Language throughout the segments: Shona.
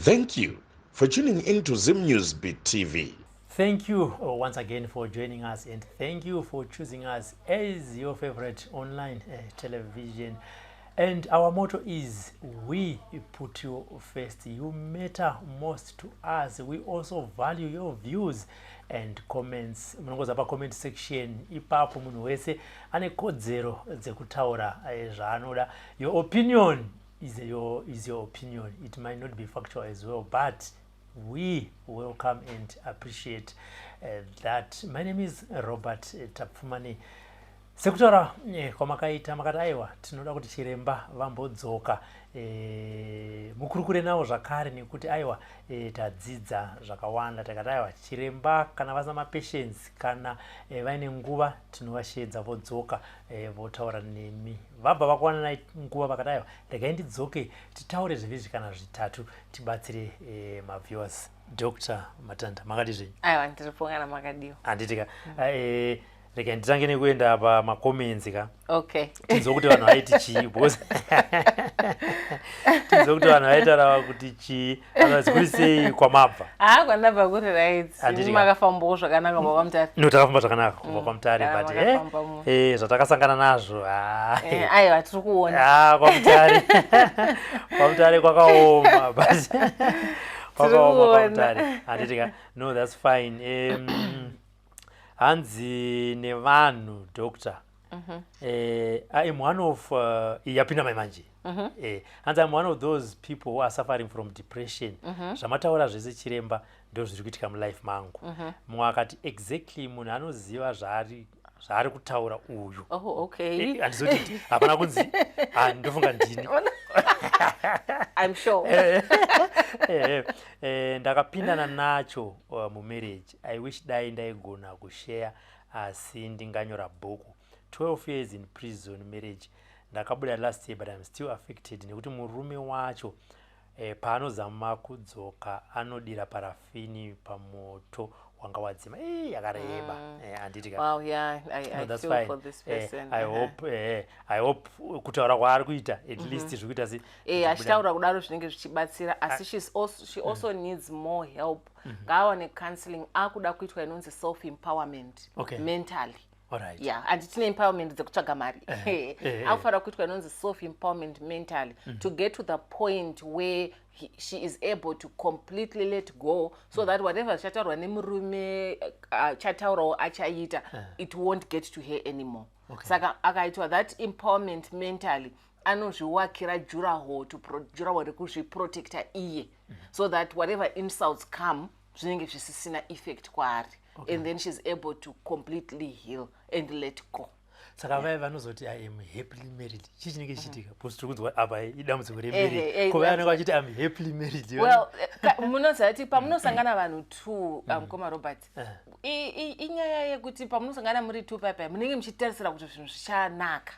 Thank you for tuning into Zim Newsbeat TV. Thank you once again for joining us, and thank you for choosing us as your favorite online television. And our motto is, we put you first. You matter most to us. We also value your views and comments. Munongoza pa comment section ipapo munhu wese ane kodzero dzekutaura zvaanoda. Your opinion is your opinion. It might not be factual as well, but we welcome and appreciate that. My name is Robert Tapfumani. Sekutaura kwamakaita makati aiwa tinoda kuti chiremba vambodzoka mukurukure nawo zvakare nekuti aiwa tadzidza zvakawanda takati aiwa chiremba kana vasina mapatience kana vaine nguva tinovashedza vodzoka votaura nemi. Vabva vakuwana nguva vakati aiwa regai ndidzoke titaure zviviri kana zvitatu tibatsire maviewers. Dr. Matanda, makati zvenyu? Aiwa ndiriponga makadiwa. Handitika rega nditange nekuenda pamacomments ka. Okay. Tizo kuti vanhu vaiti chii because tizo kuti vanhu vaitaura kuti chii anozikuri sei kwamabva. Kwandabva kuri right. Makafambawo zvakanaka kubva kwamutare. No, takafamba zvakanaka kubva kwamutare but zvatakasangana nazvo aiwa tiri kuona. Kwamutare. Kwamutare kwakaoma but kwakaoma kwamutare. Handitika. No, that's fine. Hanzi nevanhu doctor. I'm one of yapinda manje. And I'm one of those people who are suffering from depression. Zvamataura zvese chiremba ndo zviri kuitika mulife mangu. Mumwe akati exactly munhu anoziva zvaari kutaura uyu. Oh, okay. Handizoti hapana kunzi ndofunga ndini. I'm sure. Ndakapindana nacho mumarriage. I wish dai ndaigona kushare asi ndinganyora bhuku. 12 years in prison marriage. Ndakabuda last year but I'm still affected nekuti murume wacho paanozama kudzoka anodira parafini pamoto wanga wadzima yakareba. Wow, yeah, I that's feel fine. for this person. I hope kutaura kwaari kuita at least zvikuita se achitaura kudaro zvinenge zvichibatsira asi she also needs more help. Ngaawane counseling akuda kuitwa inonzi self empowerment mentally. Alright. Yeah, and tine empowerment dzekutsvaga mari. Akufanira kuitwa inonzi self empowerment mentally to get to the point where she is able to completely let go so that whatever chataurwa nemurume chataurawo achaita it won't get to her anymore. Saka akaitwa that empowerment mentally anozviwakira jurahoro rekuzviprotecta iye so that whatever insults come zvinenge zvisisina effect kwaari. And then she's able to completely heal and let go. Saka vai vanozoti I am happily married. Chichinenge chichitika because tiri kunzwa apa idambudziko remarriage. Ko vanenge vachiti I am happily married. Well, munoziva kuti pamunosangana vanhu two mukoma Robert. Inyaya yekuti pamunosangana muri two paipai munenge muchitarisira kuti zvinhu zvichanaka.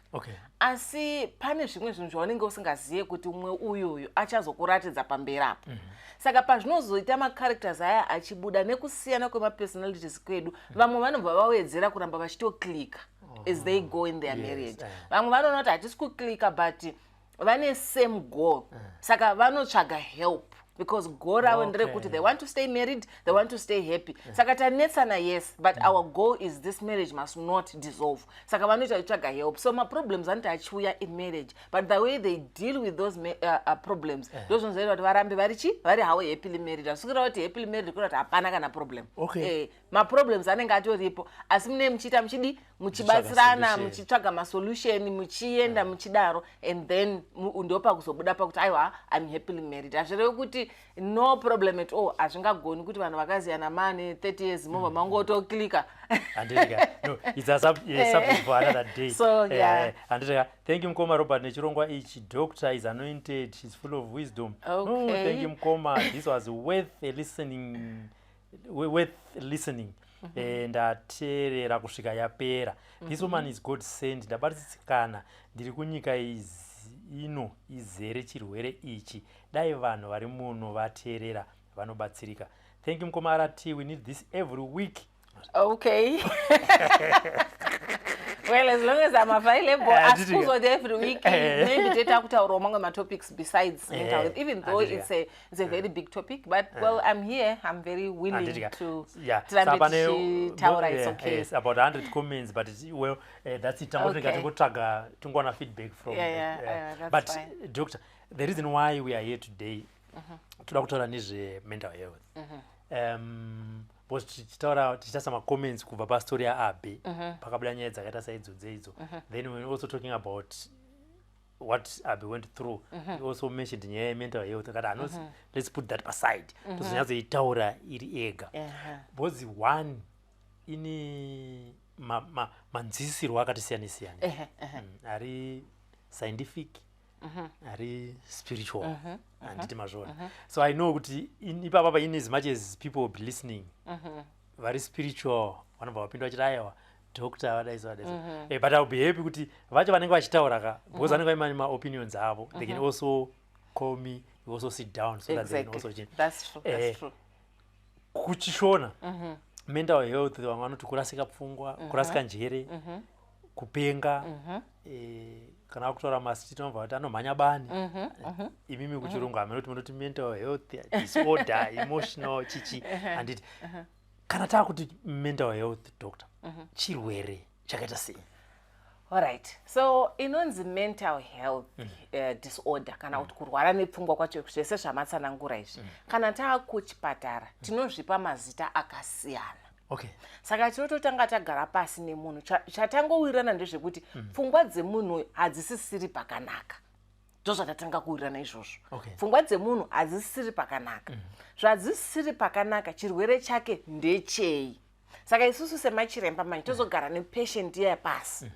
Asi pane zvimwe zvinhu zvaunenge usingazive kuti umwe uyu achazokuratidza pamberi apo. Saka pazvinozoita macharacters aya achibuda nekusiyana kwemapersonalities kwedu vamwe vanobva vawedzera kuramba vachitoclika as they go in their marriage. Vamwe vanoona kuti hatisi kuclika but vane same goal. Saka vanotsvaga help because goal ravo nderekuti they want to stay married, they want to stay happy. Saka tanetsana yes, but our goal is this marriage must not dissolve. Saka vanoita kutsvaga help. So problems anoti achiuya in marriage, but the way they deal with those problems ndozvinozoita kuti varambe vari hawo happily married. Asukira kuti happily married kuti hapana kana problem. Problems anenge atoripo asi mune muchiita muchibatsirana muchitsvaga masolution muchienda muchidaro and then ndopa kuzobuda pakuti aiwa I'm happily married. Azvirevi kuti no problem at all. Hazvingagoni kuti vanhu vakaziyana mane 30 years mova mangotoclika. No, it's a subject for another day. So yeah. Thank you Mkoma Robert nechirongwa ichi. Doctor is anointed, she's full of wisdom. Thank you Mkoma. This was worth listening. Ndateerera kusvika yapera. This woman is God sent. Ndabatsirikana ndiri kunyika ino izere chirwere ichi. Dai vanhu vari muno vateerera vanobatsirika. Thank you Mkoma RT. We need this every week. Okay. Well, as long as I'm available, as schools every week, maybe data kutaura among my topics besides mental health, even though it's a very big topic. But well, I'm here. I'm very willing to taura. It's okay. Yes, about 100 comments, but well, that's it. I'm going to feedback from. That's but fine. Doctor, the reason why we are here today, to mental health. Was tichita some comments kubva pastori yaAbe pakabuda nyaya dzakaita saidzodzo. Then we were also talking about what Abe went through. He also mentioned nyaya mental health. Let's put that aside. Tozonyatsoitaura iri ega. Because one ini manzisirwo akatisiyana-siyana. Ari scientific, ari spiritual. So I know kuti ipapa in as much as people will be listening, very spiritual, one of our people vachitayewa doctor vadaisa but I'll be happy kuti vacho vanenge vachitaura ka because vanenge vaine ma opinions avo. They can also call me, you also sit down so that they can also change. That's true. That's true. Kuchishona mental health vamwe vanoti kurasika pfungwa, kurasika njere, kupenga, kana kutora masiti nomva kuti anomhanya bani. Imimi kuchirungu hamunoti munoti mental health disorder, emotional chichi anditi. Kana takuti mental health doctor, chirwere chakaita sei? All right. So inonzi mental health disorder kana kuti kurwara nepfungwa kwacho zvese zvamatsanangura izvi. Kana taakuchipatara tinozvipa mazita akasiyana. Okay. Saka tinototanga tagara pasi nemunhu chatangowirirana ndezvekuti pfungwa dzemunhu hadzisisiri pakanaka. Ndozvatatanga kuwirirana izvozvo. Pfungwa dzemunhu hadzisisiri pakanaka. Zvadzisisiri pakanaka chirwere chake ndechei. Saka isusu semachiremba manje tozogara nepatient iya pasi.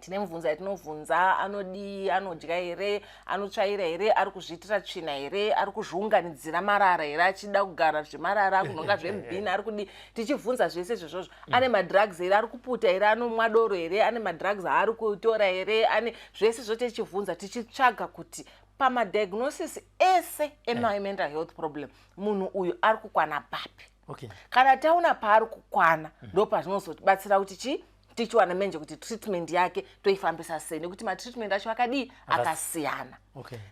Tinemubvunza yatinovhunza, anodii, anodya here, anotsvaira here, ari kuzviitira tsvina here, ari kuzviunganidzira marara here, achida kugara zvemarara, kunonga zvemubhini, ari kudii, tichibvunza zvese izvozvo. Ane madrugs here, ari kuputa here, anomwa doro here, ane madrugs aari kutora here, ane zvese zvote tichibvunza, tichitsvaga kuti pamadiagnosis ese ema-mental health problem, munhu uyu ari kukwana papi. Kana taona paari kukwana, ndo pazvinozotibatsira kuti tichiwana menje kuti treatment yake toifambisa sei nekuti matreatment acho akadii akasiyana.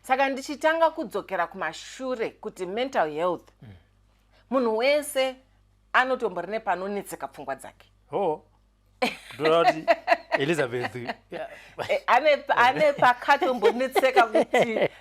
Saka ndichitanga kudzokera kumashure kuti mental health munhu wese anotombori nepanonetseka pfungwa dzake. Elizabeth ane pakatombonetseka kuti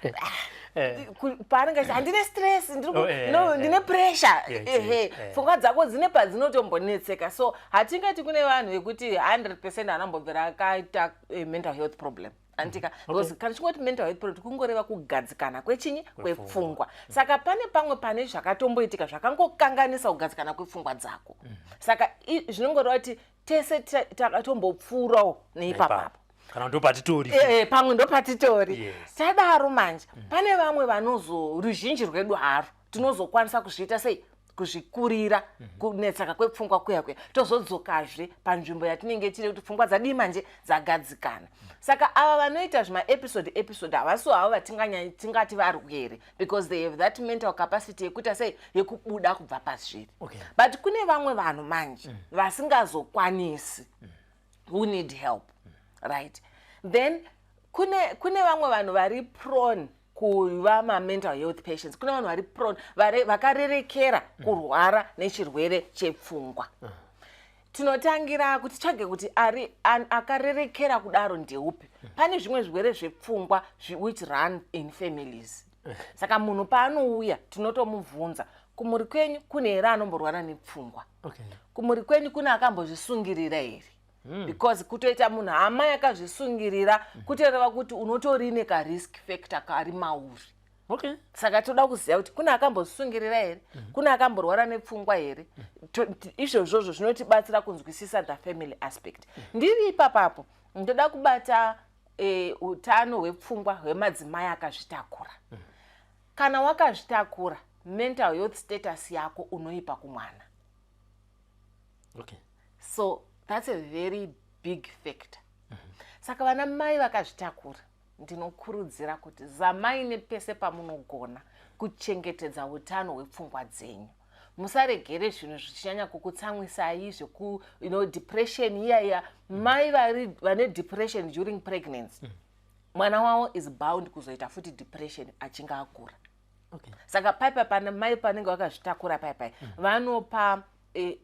paanenge achiti handine stress, ndine pressure, pfungwa dzako dzine padzinotombonetseka. So hatingati kune vanhu vekuti 100% anambobvira akaita mental health problem. Antika because kana chingoti mental health problem kungoreva kugadzikana kwechinyi kwepfungwa. Saka pane pamwe pane zvakatomboitika zvakangokanganisa kugadzikana kwepfungwa dzako. Saka zvinongoreva kuti tese takatombopfuurawo neipapapo. Kana ndo patitori. Pamwe ndo patitori. Tadaro manje pane vamwe vanozo ruzhinji rwedu haro tinozokwanisa kuzviita sei kuzvikurira kunetsaka kwepfungwa kuya tozodzokazve panzvimbo yatinenge tiri kuti pfungwa dzadii manje dzagadzikana. Saka ava vanoita zvima episode havasiwo havo vatingati varwere because they have that mental capacity yekuita sei yekubuda kubva pazviri. But kune vamwe vanhu manje vasingazokwanisi who need help. Right. Then kune vamwe vanhu vari prone kuva ma-mental health patients. Kune vanhu vari prone vakarerekera kurwara nechirwere chepfungwa. Tinotangira kuti tsvage kuti akarerekera kudaro ndeupi. Pane zvimwe zvirwere zvepfungwa which run in families. Saka munhu paanouya tinotomubvunza, kumhuri kwenyu kune here anomborwara nepfungwa? Kumhuri kwenyu kune akambozvisungirira here? Because kutoita munhu hama yakazvisungirira kutoreva kuti unotori neka risk factor kari mauri. Saka toda kuziva kuti kuna akambozvisungirira here, kuna akamborwara nepfungwa here. Izvozvo zvinotibatsira kunzwisisa the family aspect. Ndiri ipapapo ndoda kubata utano hwepfungwa hwemadzimai akazvitakura. Kana wakazvitakura, mental health status yako unoipa kumwana. So that's a very big factor. Saka vana mai vakazvitakura ndinokurudzira kuti zamai nepese pamunogona kuchengetedza utano hwepfungwa dzenyu. musaregere zvinhu zvichinyanya kukutsamwisai zveku depression iyaya. Mai vane depression during pregnancy mwana wavo is bound kuzoita futi depression achinge akura. Saka paipai pane mai panenge vakazvitakura paipai vanopa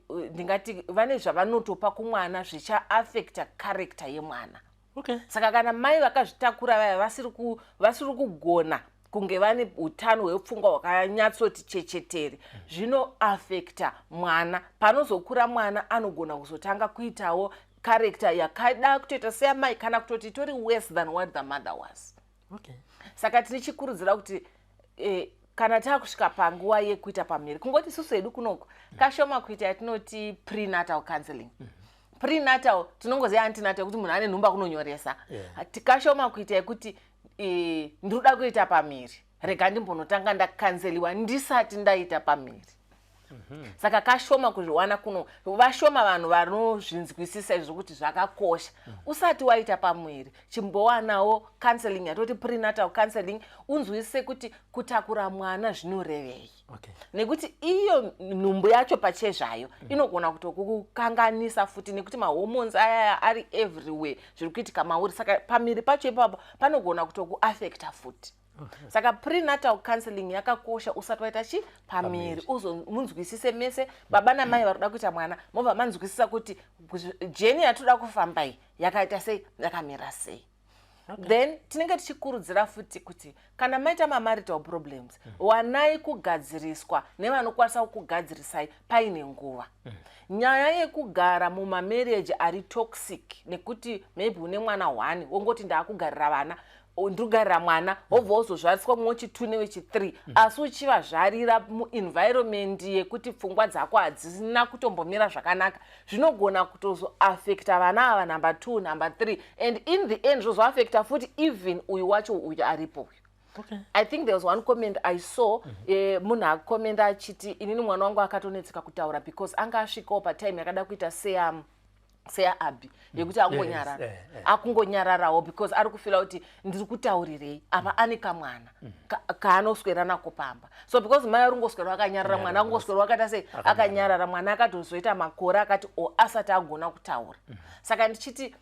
ndingati vane zvavanotopa kumwana zvichaaffecta character yemwana. Saka kana mai vakazvitakura vaya vasiri kugona kunge vane utano hwepfungwa hwakanyatsoti chechetere, zvinoaffecta mwana. Panozokura mwana anogona kuzotanga kuitawo character yakada kutoita seyamai kana kutoti itori worse than what the mother was. Saka tinichikurudzira kuti kana takusvika panguva yekuita pamiri, kungoti isusu hedu kunoko kashoma kuita yatinoti prenatal counseling. Prenatal tinongoziva antinatal kuti munhu ane nhumba kunonyoresa. Tikashoma kuita yekuti ndiruda kuita pamiri, rega ndimbonotanga ndakanseliwa ndisati ndaita pamiri. Saka kashoma kuzviwana kuno, vashoma vanhu vanozvinzwisisa izvo kuti zvakakosha. Usati waita pamwiri, chimbowanawo counseling yatoti prenatal counseling, unzwisise kuti kutakura mwana zvinorevei. Nekuti iyo nhumbu yacho pachezvayo inogona kutokukanganisa futi nekuti mahormones aya ari everywhere zviri kuitika mauri. Saka pamiri pacho ipapo panogona kutokuaffecta futi. Saka prenatal counseling yakakosha usati waita pamiri, munzwisise mese baba namai varuda kuita mwana, mobva manzwisisa kuti jeni yatoda kufamba iyi yakaita sei, yakamira sei. Then tinenge tichikurudzira futi kuti kana maita marital problems wanai kugadziriswa nevanokwanisa kugadzirisai paine nguva. Nyaya yekugara mumamarriage ari toxic nekuti maybe une mwana 1 wongoti ndakugarira vana ndikugarira mwana wobva wozozvariswa mumwe wechi2 newechi3 asi uchivazvarira muenvironment yekuti pfungwa dzako hadzina kutombomira zvakanaka, zvinogona kutozoaffecta vana ava number 2 number 3 and in the end zvozoaffecta futi even uyu wacho uyu aripo uyu. I think there was one comment I saw munhu akomenda achiti inini mwana wangu akatonetseka kutaura because anga asvikawo patime yakada kuita seya Abi yekuti akungonyararawo because ari kufila kuti ndiri kutaurirei apa ane kamwana kaanoswera nako pamba. So because mai arungoswera akanyarara mwana angoswera akata sei akanyarara mwana akatozoita makore akati asati agona kutaura. Saka ndichiti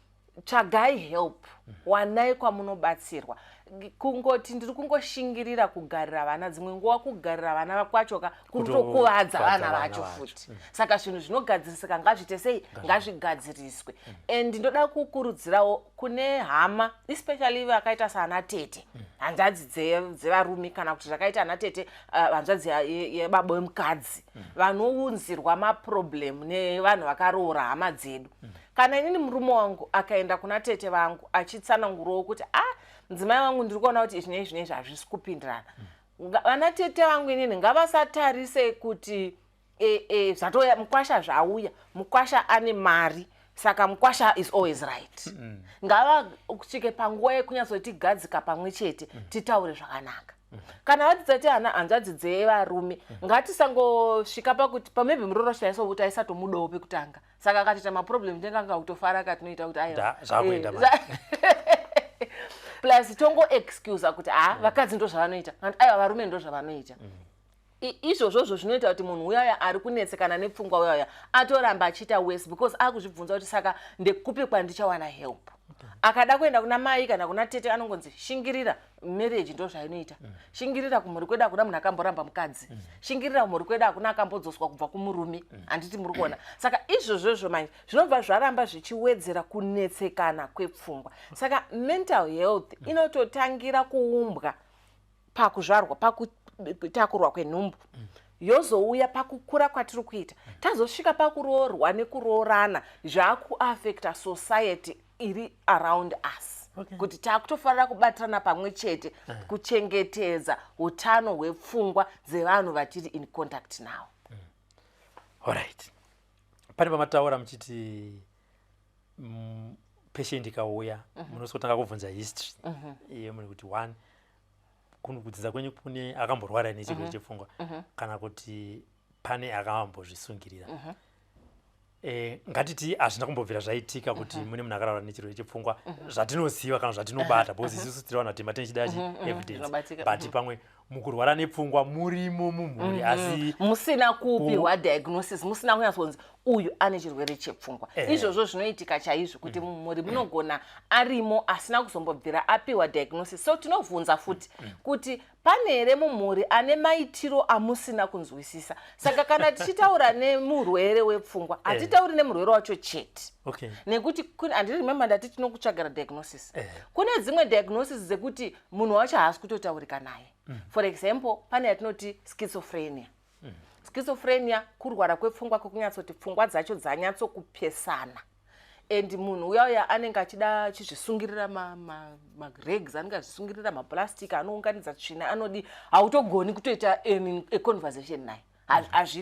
tsvagai help, wanai kwamunobatsirwa. Kungoti ndiri kungoshingirira kugarira vana, dzimwe nguva kugarira vana kwachoka kurutokuvadza vana vacho futi. Saka zvinhu zvinogadzirisika ngazviite sei, ngazvigadziriswe. And ndoda kukurudzirawo kune hama especially vakaita saana tete, hanzvadzi dzevarume kana kuti zvakaita ana tete hanzvadzi yebaba vemukadzi vanounzirwa maproblem nevanhu vakaroora hama dzedu. Kana inini murume wangu akaenda kuna tete vangu achitsanangurawo kuti mudzimai wangu ndiri kuona kuti izvi hazvisi kupindirana, vana tete vangu inini ngavasatarise kuti zvatoya mukwasha zvauya, mukwasha ane mari saka mukwasha is always right. Ngavasvike panguva yekunyazotigadzika pamwe chete titaure zvakanaka. Kana vadzidza hanzvadzi dzevarume ngatisangosvika pakuti maybe muroro chaiso kuti aisatomudawo pekutanga, saka akatoita maproblem tenganga kutofara katinoita kuti aiwa plus tongo excuse kuti vakadzi ndo zvavanoita aiwa varume ndo zvavanoita. Izvozvo zvinoita kuti munhu uyaya ari kunetsekana nepfungwa uyaya atoramba achiita worse because akuzvibvunza kuti saka ndekupi kwandichawana help. Akada kuenda kuna mai kana kuna tete anongonzi shingirira marriage ndo zvainoita, shingirira kumhuri kwedu hakuna munhu akamboramba mukadzi, shingirira kumhuri kwedu hakuna akambodzoswa kubva kumurume, handiti muri kuona. Saka izvozvo manje zvinobva zvaramba zvichiwedzera kunetsekana kwepfungwa. Saka mental health inototangira kuumbwa pakuzvarwa, pakutakurwa kwenhumbu, yozouya pakukura kwatiri kuita, tazosvika pakuroorwa nekuroorana zvakuaffecta society iri around us. Kuti takutofanira kubatirana pamwe chete kuchengetedza utano hwepfungwa dzevanhu vatiri in contact nawo. Alright. Pane pamataura muchiti patient ikauya munosotanga kubvunza history muri kuti 1 kudzidza kwenyu kune akamborwara nechirwere chepfungwa kana kuti pane akambozvisungirira. ngatiti hazvina kumbobvira zvaitika kuti mune munhu akararwa nechirwere chepfungwa zvatinoziva kana zvatinobata because isusu tinoona kuti matene chida evidence but pamwe mukurwara nepfungwa murimo mumhuri asi musina kupihwa diagnosis musina kunyatsonzi uyu ane chirwere chepfungwa izvozvo zvinoitika chaizvo kuti mumhuri munogona arimo asina kuzombobvira apihwa diagnosis so tinovhunza futi kuti pane here mumhuri ane maitiro amusina kunzwisisa saka kana tichitaura nemurwere wepfungwa hatitauri nemurwere wacho chete nekuti handiri remember ndati tinokutsvagara diagnosis kune dzimwe diagnosis dzekuti munhu wacho haasi kutotaurika naye for example pane yatinoti schizophrenia schizophrenia kurwara kwepfungwa kwekunyatsoti pfungwa dzacho dzanyatsokupesana and munhu uyauya anenge achida chizvisungirira maregs anenge achizvisungirira maplastic anounganidza tsvina anodi hautogoni kutoita conversation naye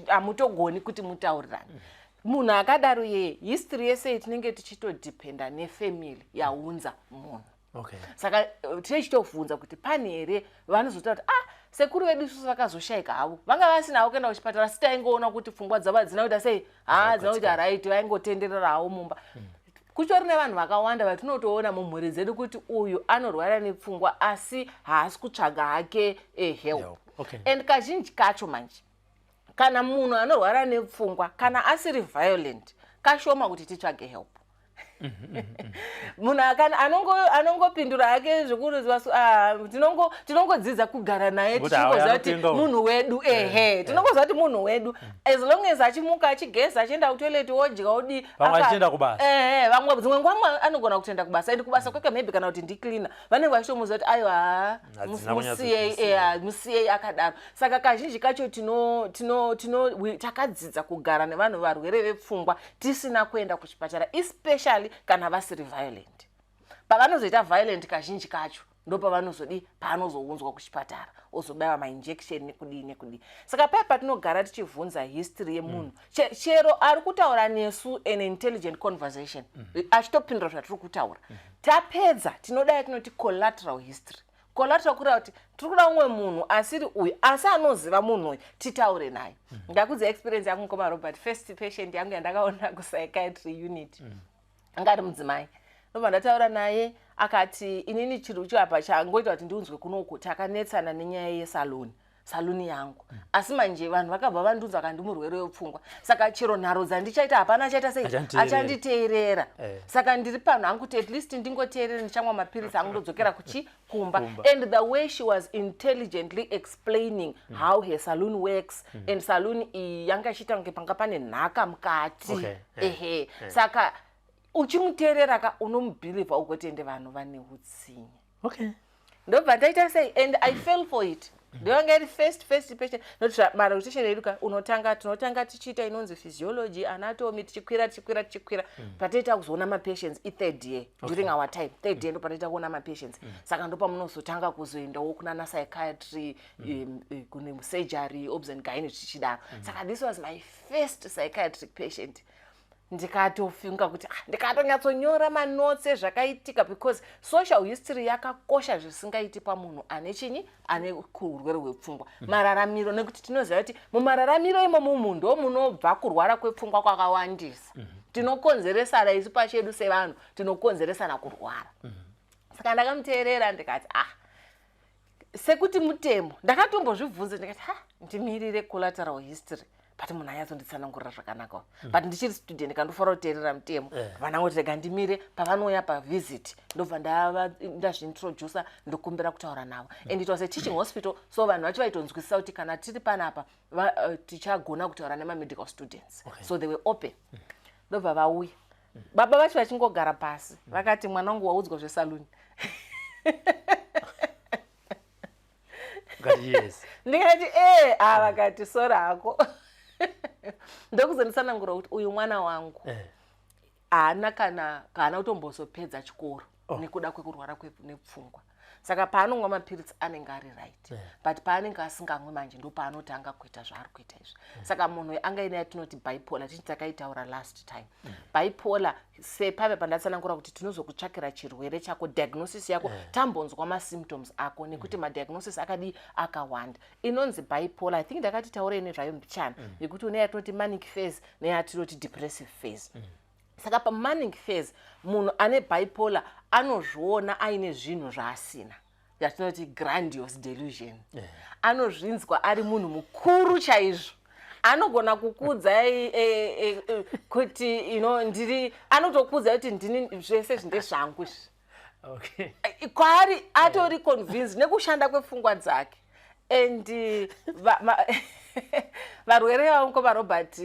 hamutogoni kuti mutaurirane munhu akadaro yeye history yese tinenge tichitodependa nefamily yaunza munhu saka tichitovhunza kuti pane here vanozotaura kuti sekuru vedu isusu vakazoshaika havo vanga vasinawo kuenda kuchipatara asi taingoona kuti pfungwa dzavo dzina kuita sei dzina kuita right vaingotenderera havo mumba kutori nevanhu vakawanda vatinotoona mumhuri dzedu kuti uyu anorwara nepfungwa asi haasi kutsvaga hake help and kazhinji kacho manje kana munhu anorwara nepfungwa kana asiri violent kashoma kuti titsvage help munhu anongopindura hake zvikuru tinongodzidza kugara naye tichingozva kuti munhu wedu tinongoziva kuti munhu wedu as long as achimuka achigeza achienda kutoileti wodya wodi vamwe dzimwe nguva anogona kutoenda kubasa and kubasa kweke maybe kana kuti ndicleaner vanenge vachitomuziva kuti aiwa musiyei akadaro saka kazhinji kacho takadzidza kugara nevanhu varwere vepfungwa tisina kuenda kuchipatara especially kana vasiri violent pavanozoita violent kazhinji kacho ndopavanozodi paanozounzwa kuchipatara ozobayiwa mainjection nekudii saka paya patinogara tichivhunza history yemunhu chero ari kutaura nesu an intelligent conversation achitopindura zvatiri kutaura tapedza tinodai tinoti collateral history collateral kureva kuti tiri kuda umwe munhu asiri uyu asi anoziva munhu uyu titaure naye ndakudza experience yangu KuMhuri first patient yangu yandakaona kupsychiatry unit angari mudzimai ndobva ndataura naye akati inini chiro chapa changoita kuti ndiunzwe kunoku takanetsana nenyaya yesaluni yangu asi manje vanhu vakabva vandunza kandi murwere wepfungwa saka chiro nharo dzandichaita hapana achaita sei achanditeerera saka ndiri panhu hangu kuti at least ndingoteerera ndichamwa mapirisi angu ndodzokera kuchikumba and the way she was intelligently explaining how her saloon works and saloon iyi yanga ichiita kunge panga pane nhaka mukati saka uchimuteerera ka unomubhilivha ugotende vanhu vane utsinye ndobva ndaita sei and I fell for it ndivanga iri first patient noti marotation edu tinotanga tichiita inonzi physiology anatomy tichikwira patoita kuzoona mapatients third year during our time third year ndopatoita kuona mapatients saka ndopamunozotanga kuzoendawo kunana psychiatry kune surgery obs and gynae tichidaro saka this was my first psychiatric patient ndikatofunga kuti ndikatonyatsonya manotes ezvakaitika because social history yakakosha zvisingaiti pamunhu ane chinyi ane kurwere hwepfungwa mararamiro nekuti tinoziva kuti mumararamiro imomo munhu ndo munobva kurwara kwepfungwa kwakawandisa tinokonzeresana isu pachedu sevanhu tinokonzeresana kurwara saka ndakamuteerera ndikati sekuti mutemo ndakatombozvibvunza ndikati ndimirire collateral history but munhu ayatsonditsanangurira zvakanaka but ndichiri student kandofanira kuteerera mutemo vanangoti rega ndimire pavanouya pavisit ndobva ndazviintroducer ndokumbira kutaura navo and it was a teaching hospital so vanhu vacho vaitonzwisisa kuti kana tiri panapa tichagona kutaura nemamedical students so they were open ndobva vauya baba vacho vachingogara pasi vakati mwana wangu waudzwa zvesaluni ndikati vakati sora hako ndokuzonditsanangura kuti uyu mwana wangu haana kana kutombozopedza chikoro nekuda kwekurwara nepfungwa. Saka paanongwa mapiritsi anenge ari right, but paanenge asingamwe manje ndo paanotanga kuita zvaari kuita izvi. Saka munhu anga ine yatinoti bipolar, tichi takaitaura last time. Bipolar sepave pandatsanangura kuti tinozokutsvakira chirwere chako, diagnosis yako, tambonzwa masymptoms ako nekuti madiagnosis akawanda. Inonzi bipolar, I think ndakatitaura ine zvayo mbichana, yekuti une yatinoti manic phase neyatinoti depressive phase. Saka pamanic phase munhu ane bipolar anozviona aine zvinhu zvaasina, yatinoti grandiose delusion. Anozvinzwa ari munhu mukuru chaizvo, anogona kukudza kuti ndiri, anotokudza kuti ndini zvese zvinde zvangu izvi. Kwaari atori convinced nekushanda kwepfungwa dzake. And varwere vaMukomarobert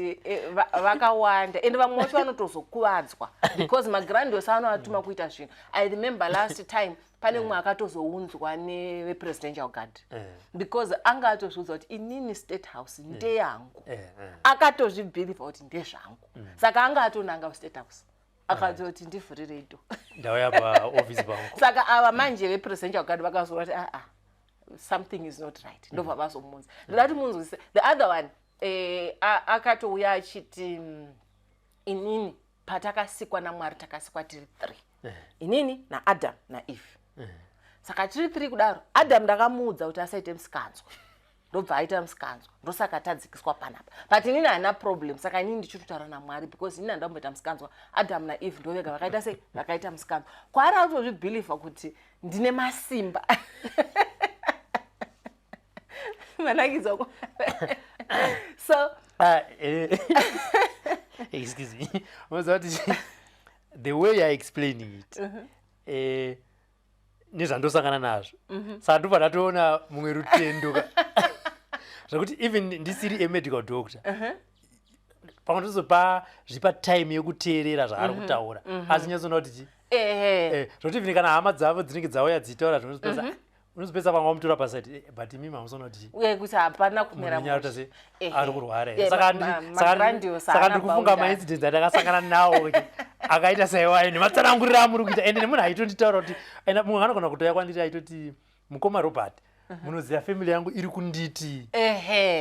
vakawanda, and vamwe vacho vanotozokuvadzwa because magrandiose anovatuma kuita zvinhu. I remember last time pane mumwe akatozounzwa nevepresidential guard because anga atozviudza kuti inini state house ndeyangu, akatozvibhirivha kuti ndezvangu. Saka anga atonanga kustate house akatoti ndivhurireyi do ndauya paofisi pangu. Saka ava manje vepresidential guard vakazora kuti something is not right, ndobva vazomunza. Ndati munzwise. The other one akatouya achiti inini patakasikwa naMwari takasikwa tiri 3, inini naAdam naEve. Saka tiri 3 kudaro, Adam ndakamuudza kuti asaite musikanzwa, ndobva aita musikanzwa, ndosaka tadzikiswa panapa. But inini haina problem, saka inini ndichitotaura naMwari because inini handamboita musikanzwa. Adam naEve ndovega vakaita sei, vakaita musikanzwa. Kwaari atozvibhilivha kuti ndine masimba. So excuse me, the way you're explaining it, nezvandosangana nazvo, saka ndobva ndatoona mumwe rutendo zvakuti even ndisiri medical doctor pamwe tozopa zvipa time yekuteerera zvaari kutaura, asi nyatsoona kuti zvokuti even kana hama dzavo dzinenge dzauya dzichitaura unozopesa pamwe wamutora pasati, but imi mamusona kuti hapana kumera munyarota ari kurwara. Saka ndiri kufunga maincidents andakasangana nawo akaita saiwayo nematsananguriro amuri kuita, ende nemunhu aitonditaura kuti munhu anogona kutoya kwandiri aitoti MukomaRobert, munoziva family yangu iri kunditi,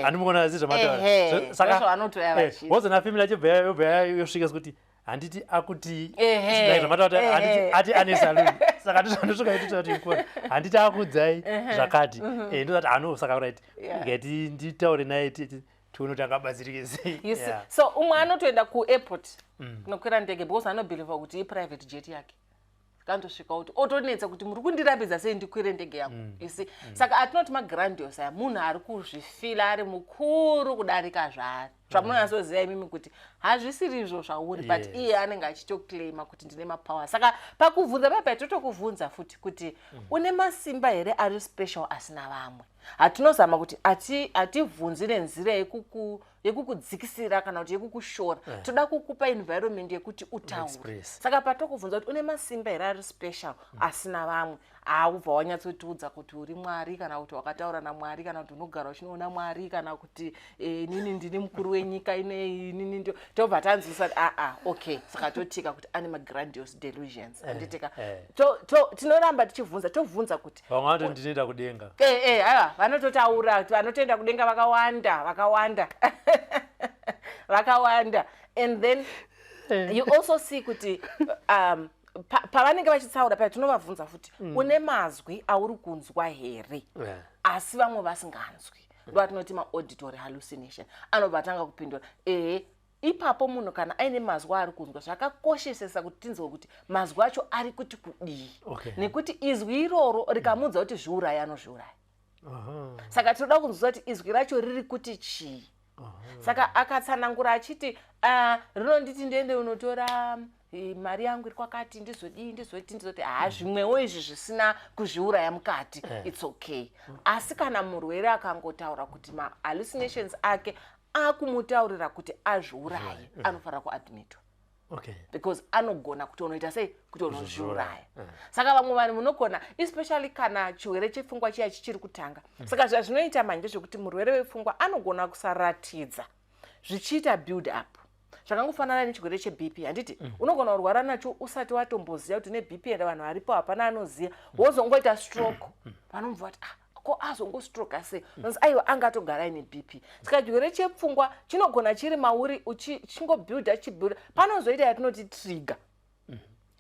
handimugona zvezvamataura. Saka wazona family yacho yobva yosvika kuti handiti akuti zvamataura ati ane saluni. Saka ndosvika itoti ikona handiti akudzai zvakati, ndozati saka right ngati nditaure naye tione kuti angabatsirike sei. So umwe anotoenda kuairport kunokwira ndege because anobhilivha kuti iprivate jet yake. Kandosvika kuti otonetsa kuti muri kundirambidza sei ndikwire ndege yangu. Saka atinoti magrandiose aya munhu ari kuzvifila ari mukuru kudarika zvaari. Zvamunonatsoziva imimi kuti hazvisiri izvo zvauri, but iye anenge achitoclaima kuti ndine mapower. Saka pakubvunza papa totokubvunza futi kuti une masimba here ari special asina vamwe. Hatinozama kuti hativhunzire nzira yekukudzikisira kana kuti yekukushora. Toda kukupa environment yekuti utaure. Saka patokubvunza kuti une masimba here ari special asina vamwe, ubva wanyatsotiudza kuti uri Mwari kana kuti wakataura naMwari kana kuti unogara uchinoona Mwari kana kuti nini ndini mukuru wenyika ineyi, nini ndio tobva tanzwisa okay. Saka totika kuti ane magrandiose delusions. Anditeka tinoramba tichibvunza, tobvunza kuti vamwe vanoto ndinoenda kudenga. Aiwa vanototaura kuti vanotoenda kudenga vakawanda. And then you also see kuti pavanenge vachitsaura paya tinovabvunza futi une mazwi auri kunzwa here asi vamwe vasinganzwi, ndo atinoti ma-auditory hallucination. Anobva atanga kupindura ipapo munhu kana aine mazwi ari kunzwa zvakakoshesesa kuti tinzwe kuti mazwi acho ari kuti kudii, nekuti izwi iroro rikamudza kuti zviurayi anozviuraya. Saka tinoda kunzwa kuti izwi racho riri kuti chii. Saka akatsanangura achiti rinonditi ndiende unotora mari yangu iri kwakati ndizoti zvimwewo izvi zvisina kuzviuraya mukati, it's okay. Asi kana murwere akangotaura kuti ma-hallucinations ake akumutaurira kuti azviuraye, anofanira kuadmitwa. Because anogona kuti unoita sei kuti unozviuraya. Saka vamwe vanhu munogona, especially kana chirwere chepfungwa chiya chichiri kutanga. Saka zvazvinoita manje zvekuti murwere wepfungwa anogona kusaratidza zvichiita build up, zvakangofanana nechirwere cheBP handiti unogona kurwara nacho usati watomboziva kuti neBP ende vanhu varipo hapana anoziva wozongoita stroke vanomubva vati ko azongostroke ase aiwa anga atogara ine BP. Saka chirwere chepfungwa chinogona chiri mauri uchingobuilda chibuilda panozoita yatinoti trigger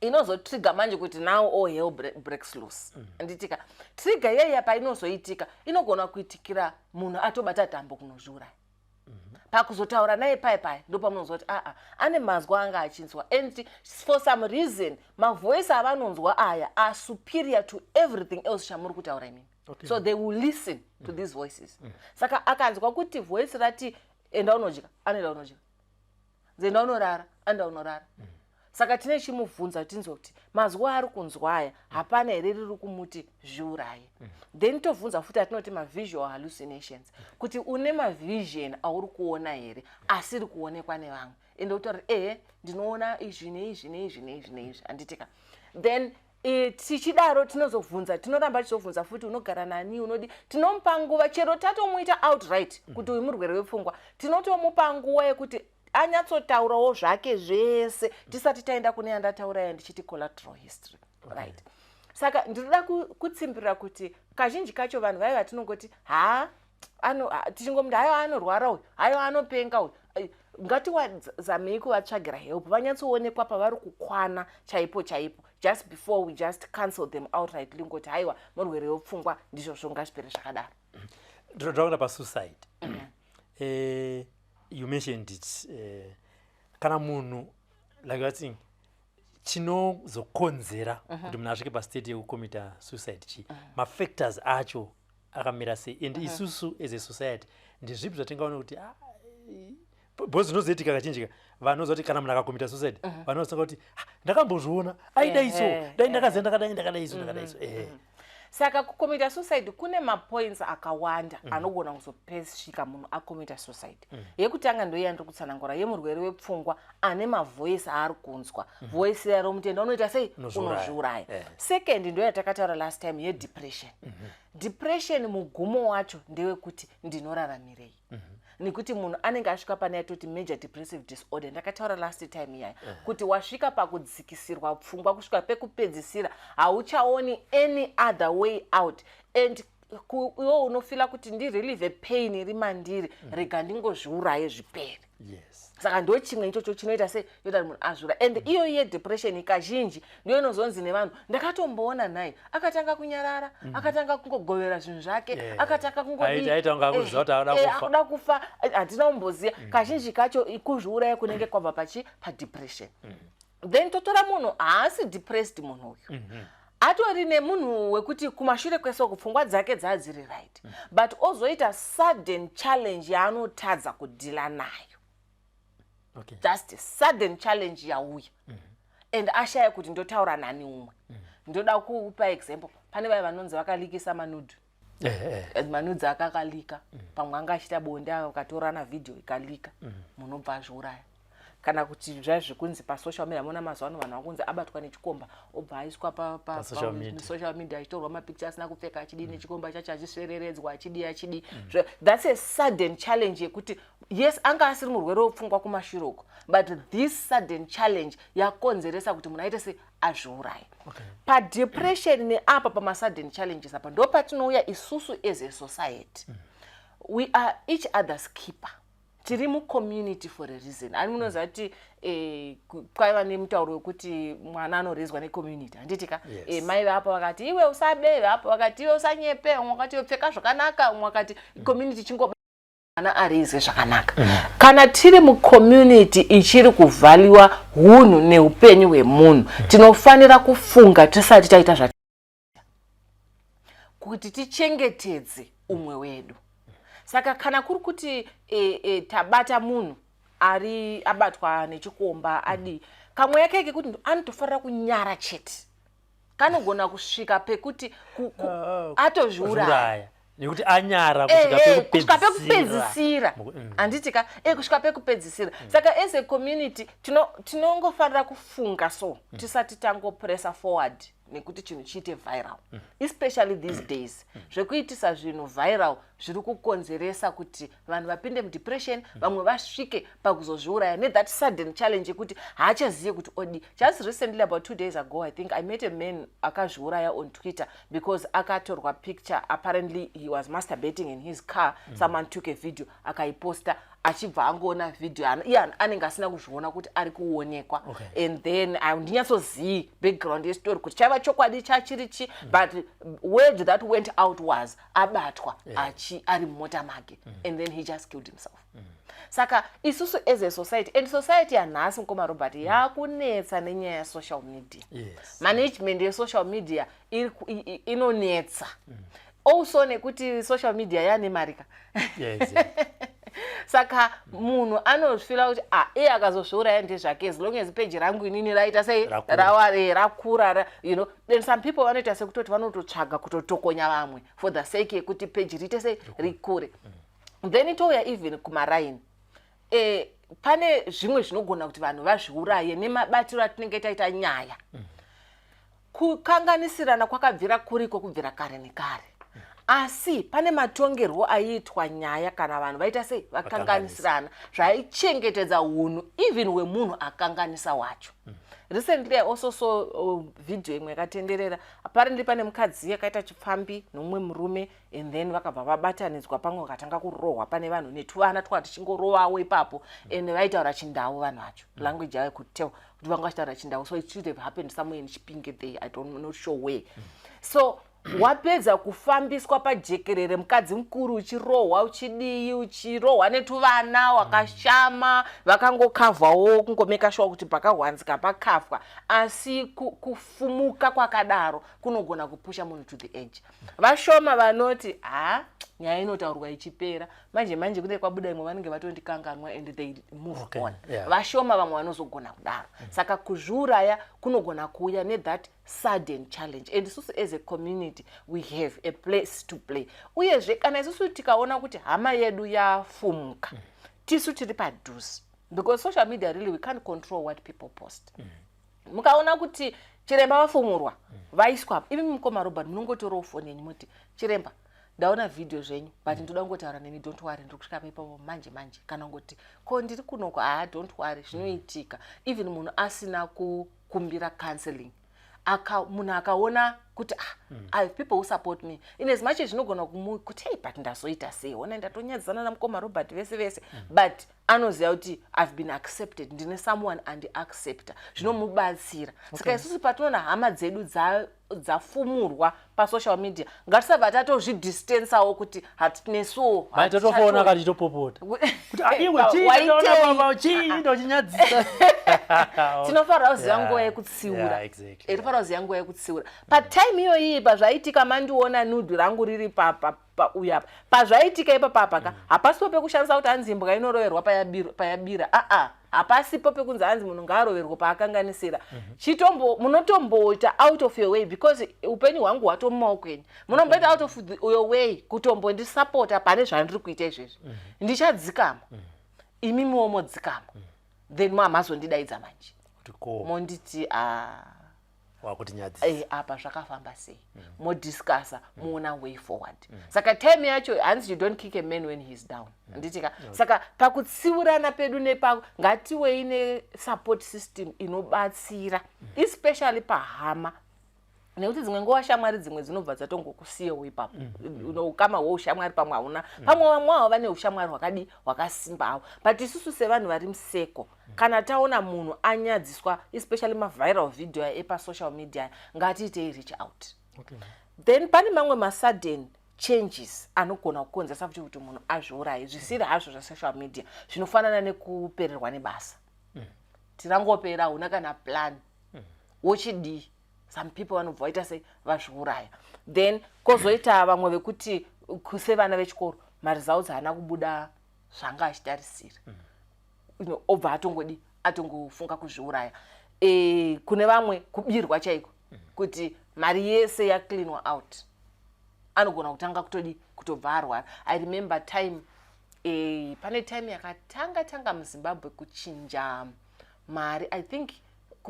inozotrigger manje kuti now all hell breaks loose. Anditika trigger yeye painozoitika inogona kuitikira munhu atobata tambo kunozviuraya. Pakuzotaura naye pai ndo pamunozoti ane mazwa anga achinzwa and for some reason mavoice avanonzwa aya are superior to everything else chamuri kutaura imini. So they will listen to these voices. Saka akanzwa kuti voice rati enda unodya anoenda unodya, nzenda unorara anda unorara. Saka tine chimubvunza tinzwa kuti mazwa ari kunzwa aya hapana here riri kumuti zviuraye. Then tobvunza futi atinoti visual hallucinations kuti une vision auri kuona here asiri kuonekwa nevamwe ende utori ndinoona izvi neizvi anditika. Then tichidaro tinozobvunza tinoramba tichizobvunza futi unogara nani unodi tinomupa nguva chero tatomuita outright kuti uyu murwere wepfungwa tinotomupa nguva yekuti anyatsotaurawo zvake zvese tisati taenda kune yandataura ndichiti collateral history. Right. Saka ndinoda kutsimbirira kuti kazhinji kacho vanhu vaiva tinongoti tichingomudi hayo anorwara uyu hayo anopenga uyu ngatiwazamei kuvatsvagira help vanyatsoonekwa pavari kukwana chaipo just before we just cancel them outright lingoti haiwa murwere wepfungwa ndizvo zvongazvipere zvakadaro. Ndinotaura pasuicide. You mentioned it. Kana munhu like you saying chinozokonzera kuti munhu asvike pastate yekucommita suicide chi mafactors acho akamira sei and isusu as a society ndizvipi zvatingaona kuti bhozi zvinozoitika kachinji vanozoti kana munhu akacommita suicide vanozotanga kuti ndakambozviona aidaiso dai ndakaziva ndakadaiso. Saka kucommita suicide kune mapoints akawanda anogona kuzopesvika munhu acommita suicide. Yekutanga ndoiya ndokutsanangura yemurwere wepfungwa ane mavoice aari kunzwa voice yaro mutenda unoita sei unozviuraya. Second ndoyatakataura last time yedepression. Depression mugumo wacho ndewekuti ndinoraramirei. Nekuti munhu anenge asvika pane yatoti major depressive disorder ndakataura last time iyaya kuti wasvika pakudzikisirwa pfungwa kusvika pekupedzisira hauchaoni any other way out and iwo unofila kuti ndirelieve pain iri mandiri rega ndingozviuraye zvipere. Saka ndo chimwe ichocho chinoita sei yoda munhu azvura and iyo yedepression ikazhinji ndiyo inozonzi nevanhu ndakatomboona naye akatanga kunyarara akatanga kungogovera zvinhu zvake akatanga kungoda kufa handina kumboziva kazhinji kacho kuzviuraya kunenge kwabva padepression. Then totora munhu haasi depressed munhu uyu atori nemunhu wekuti kumashure kwesoko pfungwa dzake dzadziri right but ozoita sudden challenge yaanotadza kudhila nayo. Just a sudden challenge yauya and ashaya kuti ndotaura nani umwe. Ndoda kupa example pane vai vanonzi vakalikisa manudu manudu akakalika pamwe anga achita bonde akatorana video ikalika munobva azviuraya. Kana kuti zvaizvikunzi pasocial media mona mazuva ano vanhu vakunzi abatwa nechikomba obva aiswa pasocial media achitorwa mapicture asina kupfeka achidi nechikomba chacho achisvereredzwa achidi. That's a sudden challenge yekuti yes anga asiri murwere wepfungwa kumashiroko but this sudden challenge yakonzeresa kuti munhu aite se azviuraye. Padepression neapa pamasudden challenges apa ndo patinouya isusu as a society we are each other's keeper. Tiri mucommunity for a reason. Ani munoziva kuti kwaiva nemutauro wekuti mwana anorezwa necommunity handitika. Mai vapo vakati iwe usabe, vapo vakati iwe usanyepe, umwe wakati iwe pfeka zvakanaka, umwe wakati community chingoba mwana arezwe zvakanaka. Kana tiri mucommunity ichiri kuvhaliwa hunhu neupenyu hwemunhu tinofanira kufunga tisati taita zvati kuti tichengetedze umwe wedu. Saka kana kuri kuti tabata munhu ari abatwa nechikomba adi kamwe yake yake kuti anotofarira kunyara chete kanogona kusvika pekuti atozviuraya nekuti anyara kusvika pekupedzisira handitika kusvika pekupedzisira. Saka as a community tinongofanira kufunga so tisati tangopressa forward nekuti chinhu chiite viral. Especially these days. Zvekuitisa zvinhu viral zviri kukonzeresa kuti vanhu vapinde mudepression, vamwe vasvike pakuzozviuraya that sudden challenge yekuti haachaziye kuti odi. Just recently, about 2 days ago, I think I met a man akazviuraya on Twitter because akatorwa picture. Apparently he was masturbating in his car. Someone took a video akaiposta achibva angoona video anenge asina kuzviona kuti ari kuonekwa. And then handinyatsozii background yestory kuti chaiva chokwadi chachirichi, but word that went out was abatwa ari mumota make, and then he just killed himself. Saka isusu as a society, and society yanhasi mukoma Robert yakunetsa nenyaya yesocial media. Management yesocial media inonetsa. Also nekuti social media yanemarika. Saka munhu anozvifila kuti iye akazozviuraya ndezvake, as long as page rangu inini raita sei rakura, you know. Then some people vanoita sekutoti vanototsvaga kutotokonya vamwe for the sake yekuti page riite sei rikure. Then itouya even kumaraini. Pane zvimwe zvinogona kuti vanhu vazviuraye nemabatiro atinenge taita nyaya. Kukanganisirana kwakabvira kuriko kubvira kare nekare. Asi pane matongerwo aiitwa nyaya kana vanhu vaita sei vakanganisirana zvaichengetedza unhu even wemunhu akanganisa wacho. Recently I also saw video imwe yakatenderera. Apparently pane mukadzi yakaita chipfambi nomumwe murume, and then vakabva vabatanidzwa pamwe vakatanga kurohwa. Pane vanhu netuvana twakati chingorowawo ipapo, and vaitaura chindau vanhu vacho. Language yavo kutell kuti vanga vachitaura chindau. So it should have happened somewhere in Chipinge there. I don't know sure where. So wapedza kufambiswa pajekerere mukadzi mukuru uchirohwa uchidii uchirohwa netuvana wakashama vakangokavhawo kungomeka sure kuti pakahwanzika pakafwa. Asi kufumuka kwakadaro kunogona kupusha munhu to the edge. Vashoma vanoti nyaya inotaurwa ichipera, manje kune kwabuda imwe vanenge vatondikanganwa and they move on. Vashoma vamwe vanozogona kudaro. Saka kuzviuraya kunogona kuuya that sudden challenge, and isusu as a community we have a place to play. Uyezve kana isusu tikaona kuti hama yedu yafumuka, tisu tiri padhuze, because social media really we can't control what people post. Mukaona kuti chiremba vafumurwa vaiswa, even mukoma Robert munongotorawo foni yenyu muti chiremba ndaona video zvenyu but ndoda kungotaura nemi, don't worry, ndiri kusvika ipapo manje kana ngoti ko ndiri kunoko don't worry, zvinoitika. Even munhu asina kukumbira counseling, munhu akaona kuti people who support me in as much as zvinogona kuti hey but ndazoita sei, ona ndatonyadzana namukoma Robert vese but anoziva kuti I've been accepted, ndine someone andi-accepta, zvinomubatsira. Saka isusu patinoona hama dzedu dzafumurwa pasocial media, ngatisabva tatozvidistanceawo kuti hatinesuwo totofoona kati topopota kuti iwe chii ndochinyadzisa. Tinofanira kuziva nguva yekutsiura. Tinofanira kuziva nguva yekutsiura. Patime iyoyi pazvaitika mandiona nudhu rangu riri uyapa pazvaitika ipapaka hapasipo pekushandisa kuti hanzi imbwa inoroverwa payabira. Hapasipo pekunzi hanzi munhu ngaaroverwe paakanganisira. Munotomboita out of your way because upenyu hwangu hwato mumaoko enyu. Munomboita out of your way kutombondisapota pane zvandiri kuita izvezvi. Ndichadzikama, imimiwo modzikama, then mamazondidaidza manje monditi apa zvakafamba sei, modiscussa muona way forward. Saka time yacho hanzi you don't kick a man when he's down. Nditika saka pakutsiurana pedu nepako ngatiwe ine support system inobatsira, especially pahama. Nekuti dzimwe nguva shamwari dzimwe dzinobva dzatongokusiyawo ipapo. Ukama ushamwari pamwe hauna, pamwe vamwe avo vane ushamwari hwakasimbawo. But isusu sevanhu vari museko, kana taona munhu anyadziswa, especially viral video epasocial media, ngatiitei reach out. Then pane mamwe masudden changes anogona kukonzeresa kuti munhu azviuraye, zvisiri hazvo zvasocial media, zvinofanana nekupererwa nebasa. Tirangopera huna kana plan wochidii. Some people vanobva vaita sei vazviuraya. Then kozoita vamwe vekuti kusevana vechikoro maresults haana kubuda zvanga achitarisira. Obva atongofunga kuzviuraya. Kune vamwe kubirwa chaiko kuti mari yese yaklinwa out, anogona kutanga kutobva arwara. I remember time pane time yakatanga muZimbabwe kuchinja mari, I think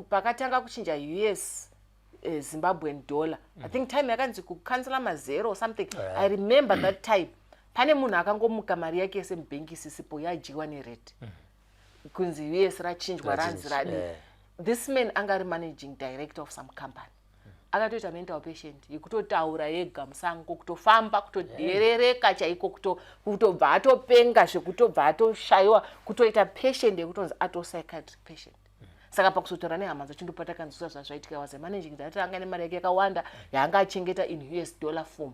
pakatanga kuchinja US Zimbabwean dollar. I think time yakanzi kucancela mazero or something. I remember that time. Pane munhu akangomuka mari yake semubhengi isisipo yadyiwa nerate. Kunzi yes rachinjwa ranzi radi. This man angari managing director of some company. Akatoita mental patient yekutotaura yega musango kutofamba kutoderereka chaiko kutobva atopenga zvekutobva atoshayiwa kutoita patient yekutonzi ato psychiatric patient. Saka pakusotora nehama dzachindopata kanzvisa zvazvaitika was a managing director anga nemari yake yakawanda yaanga achengeta in US dollar form.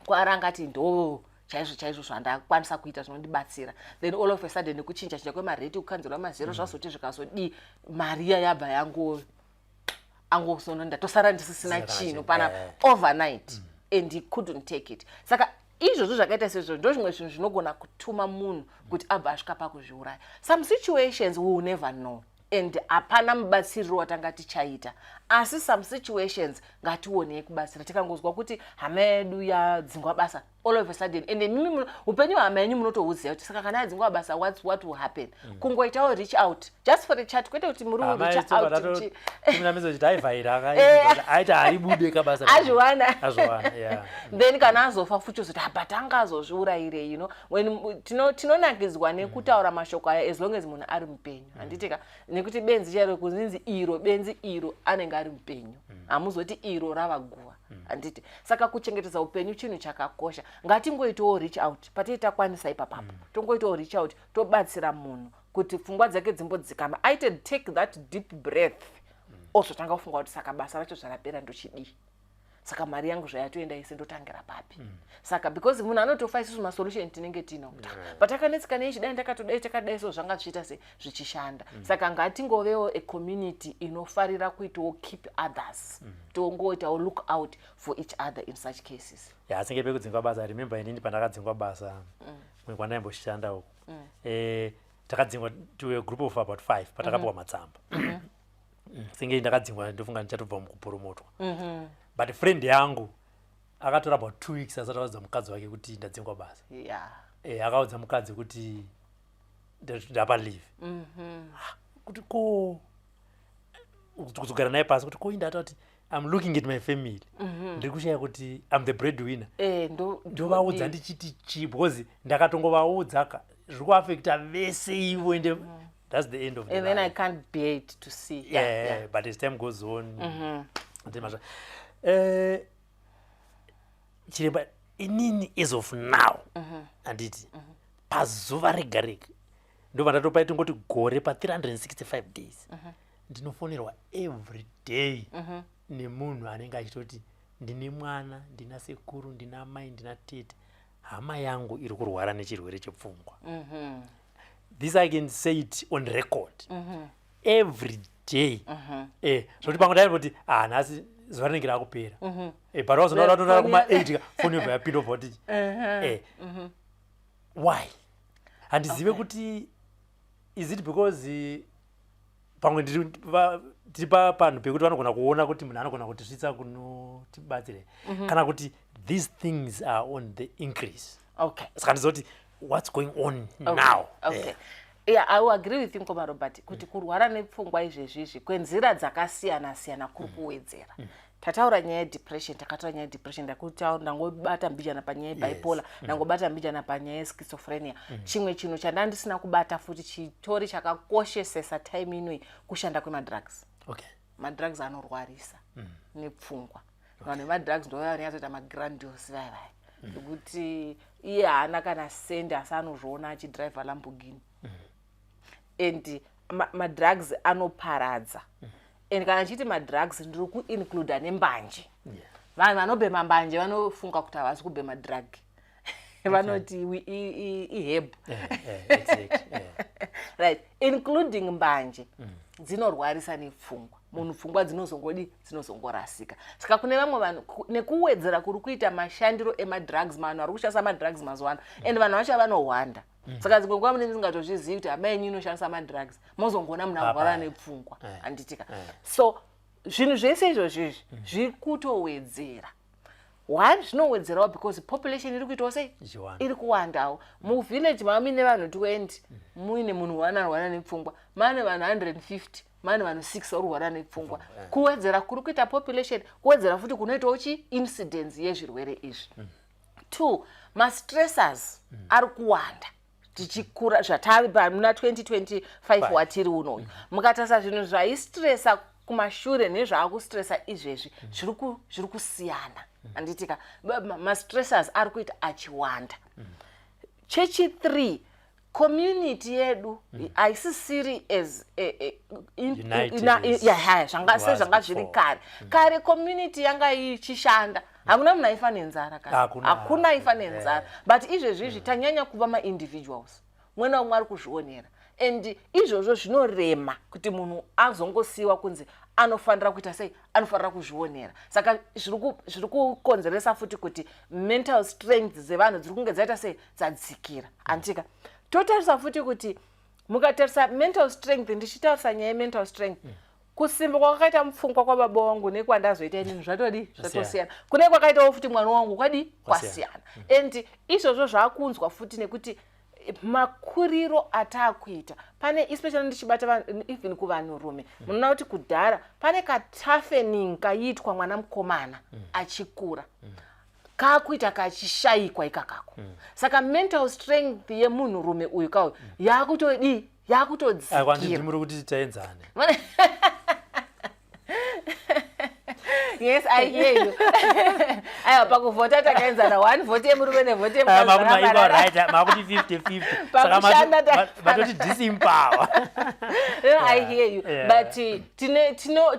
Kwaranga ati ndo chaizvo zvandakwanisa kuita zvinondibatsira. Then all of a sudden nekuchinja kwemarate kukanzelwa mazero zvazoti zvikazodi mari yabva yangu angosona ndatosara ndisisina chino pana overnight and he couldn't take it. Saka izvozvo zvakaita sezvo ndo zvimwe zvinhu zvinogona kutuma munhu kuti abva asvika pakuzviuraya. Some situations we will never know and hapana mubatsiriro watanga tichaita. Asi some situations ngatione kubatsira. Tikangozwa kuti hama yedu yadzingwa basa all of a sudden and mimi upenyu hama yenyu munotohuziva kuti saka kana yadzingwa basa what will happen. Kungoitawo reach out just for a chat kwete kuti muri reach out Mnamizo chitaivhaira akaita aita haribude kabasa. Azviwana. Yeah. Then kana azofa fucho zoti abatanga azozviurayire you know when tinonakidzwa nekutaura mashoko aya as long as munhu ari mupenyu. Handitika nekuti benzi chero kuzinzi iro benzi iro anenge ari mupenyu. Hamuzoti iro ravaguva. Handiti saka kuchengetedza upenyu chinhu chakakosha. Ngatingoitawo reach out patitakwanisa ipapapo. Tongoitawo reach out tobatsira munhu kuti pfungwa dzake dzimbodzikama. Aite take that deep breath. Ozotanga kufunga kuti saka basa racho zvarapera ndochidii. Saka mari yangu zvayatoenda ise ndotangira papi. Saka because munhu anotofa isusu masolution tinenge tino. Patakanetsika nechidai ndakatodai takadai so zvanga zviita se zvichishanda. Saka ngatingovewo a community inofarira kuitawo keep others. Tongoitawo look out for each other in such cases. Yeah, asinge pekudzingwa basa. Remember inini pandakadzingwa basa. Kwandaimboshandira uko. Takadzingwa to a group of about 5 patakapuwa matsamba. Singe ndakadzingwa ndofunga ndichatobva mukuporomotwa. But friend yangu akatora about 2 weeks asati audza mukadzi wake kuti ndadzingwa basa. Yeah. Akaudza mukadzi kuti ndapa leave. Kuti ko kuzogara naye pasi kuti ko indata kuti I'm looking at my family. Ndiri kushaya kuti I'm the breadwinner. Ndovaudza ndichiti chi because ndakatongovaudza zviri kuaffecta vese ivo and that's the end of the and then I can't bear it to see. Yeah. But as time goes on. Chiremba inini as of now handiti pazuva rega rega ndobva ndatopa tongoti gore pa 365 days ndinofonerwa every day nemunhu anenge achitoti ndine mwana ndina sekuru ndina mai ndina tete hama yangu iri kurwara nechirwere chepfungwa. This I can say it on record every day. Zvoti pamwe ndaiva kuti nhasi zuva rinenge rakupera. But wazonora tonara kuma-8 foni yobva yapinda obva kuti why? Handizive kuti is it because pamwe tiri panhu pekuti vanogona kuona kuti munhu anogona kutisvitsa kunotibatsira kana kuti these things are on the increase. Saka ndizoti what's going on now? Yeah, I will agree with you Nkoma Robert kuti kurwara nepfungwa izvezvizvi kwenzira dzakasiyana-siyana kuri kuwedzera. Tataura nyaya yedepression, takataura nyaya yedepression, ndangobata mbijana panyaya yebipolar, ndangobata mbijana panyaya yeschizophrenia. Chimwe chinhu chandandisina kubata futi chitori chakakoshesesa time inoi kushanda kwemadrugs. Madrugs anorwarisa nepfungwa. Vanhu vemadrugs ndo vanoita magrandiose vaya kuti iye haana kana sende asi anozviona achidrive Lamborghini. And madrugs anoparadza. And kana chiti madrugs ndiri kuincluda nembanje. Vanhu vanobhema mbanje vanofunga kuti havasi kubhema drug. Vanoti iheb. Right, including mbanje dzinorwarisa nepfungwa. Munhu pfungwa dzinozongorasika. Saka kune vamwe vanhu nekuwedzera kuri kuita mashandiro emadrugs vanhu vari kushandisa madrugs mazuva ano and vanhu vacho vanowanda. Saka dzingwa munenge musingatozvizivi kuti hama yenyu inoshandisa madrugs mozongoona munhu arwara nepfungwa. Handitika. So zvinhu zvese izvozvizvi zviri kutowedzera. One zvinowedzerawo because population iri kuitawo sei? Iri kuwandawo. Muvillage mava muine vanhu 20 muine munhu 1 arwara nepfungwa. Mane vanhu 150 mane vanhu 6 varurwara nepfungwa. Kuwedzera kuri kuita population, kuwedzera futi kunoitawo incidence yezvirwere izvi. 2, ma-stressors ari kuwanda tichikura zvatari muna 2025 watiri unoyu. Mukatarisa zvinhu zvaistressa kumashure nezvaakustressa izvezvi zviri kusiyana. Anditika ma-stressors ari kuita achiwanda. Chechi3, community yedu haisisiri as zvanga zviri kare. Kare community yanga ichishanda, hakuna munhu aifa nenzara kare. Hakuna aifa nenzara. But izvezvi tanyanya kuva ma-individuals. Mwe naumwe ari kuzvionera. And izvozvo zvinorema kuti munhu azongosiyiwa kunzi anofanira kuita sei, anofanira kuzvionera. Saka zviri kukonzeresa futi kuti mental strength dzevanhu dziri kunge dzaita sei, dzadzikira. Antika totarisa futi kuti mukatarisa mental strength, ndichitarisa nyaya yemental strength, kusimba kwakaita mupfungwa kwababa wangu nekwandazoita inini zvatosiyana. Kune kwakaitawo futi mwana wangu kwasiyana. And izvozvo zvaakunzwa futi nekuti makuriro ataakuita pane, especially ndichibata even kuvanhurume, munoona kuti kudhara pane katoughening kaitwa mwana mukomana achikura kakuita kachishayikwa ikakako. Saka mental strength yemunhurume uyu kauyu yakutodzikira. Muri kuti taenzane. Yes, I hear you. Aya pakuvhota takaenzana 1 vote yemurume nevote yemukadzi. Makuti 50-50. Saka matoti disempower. I hear you. But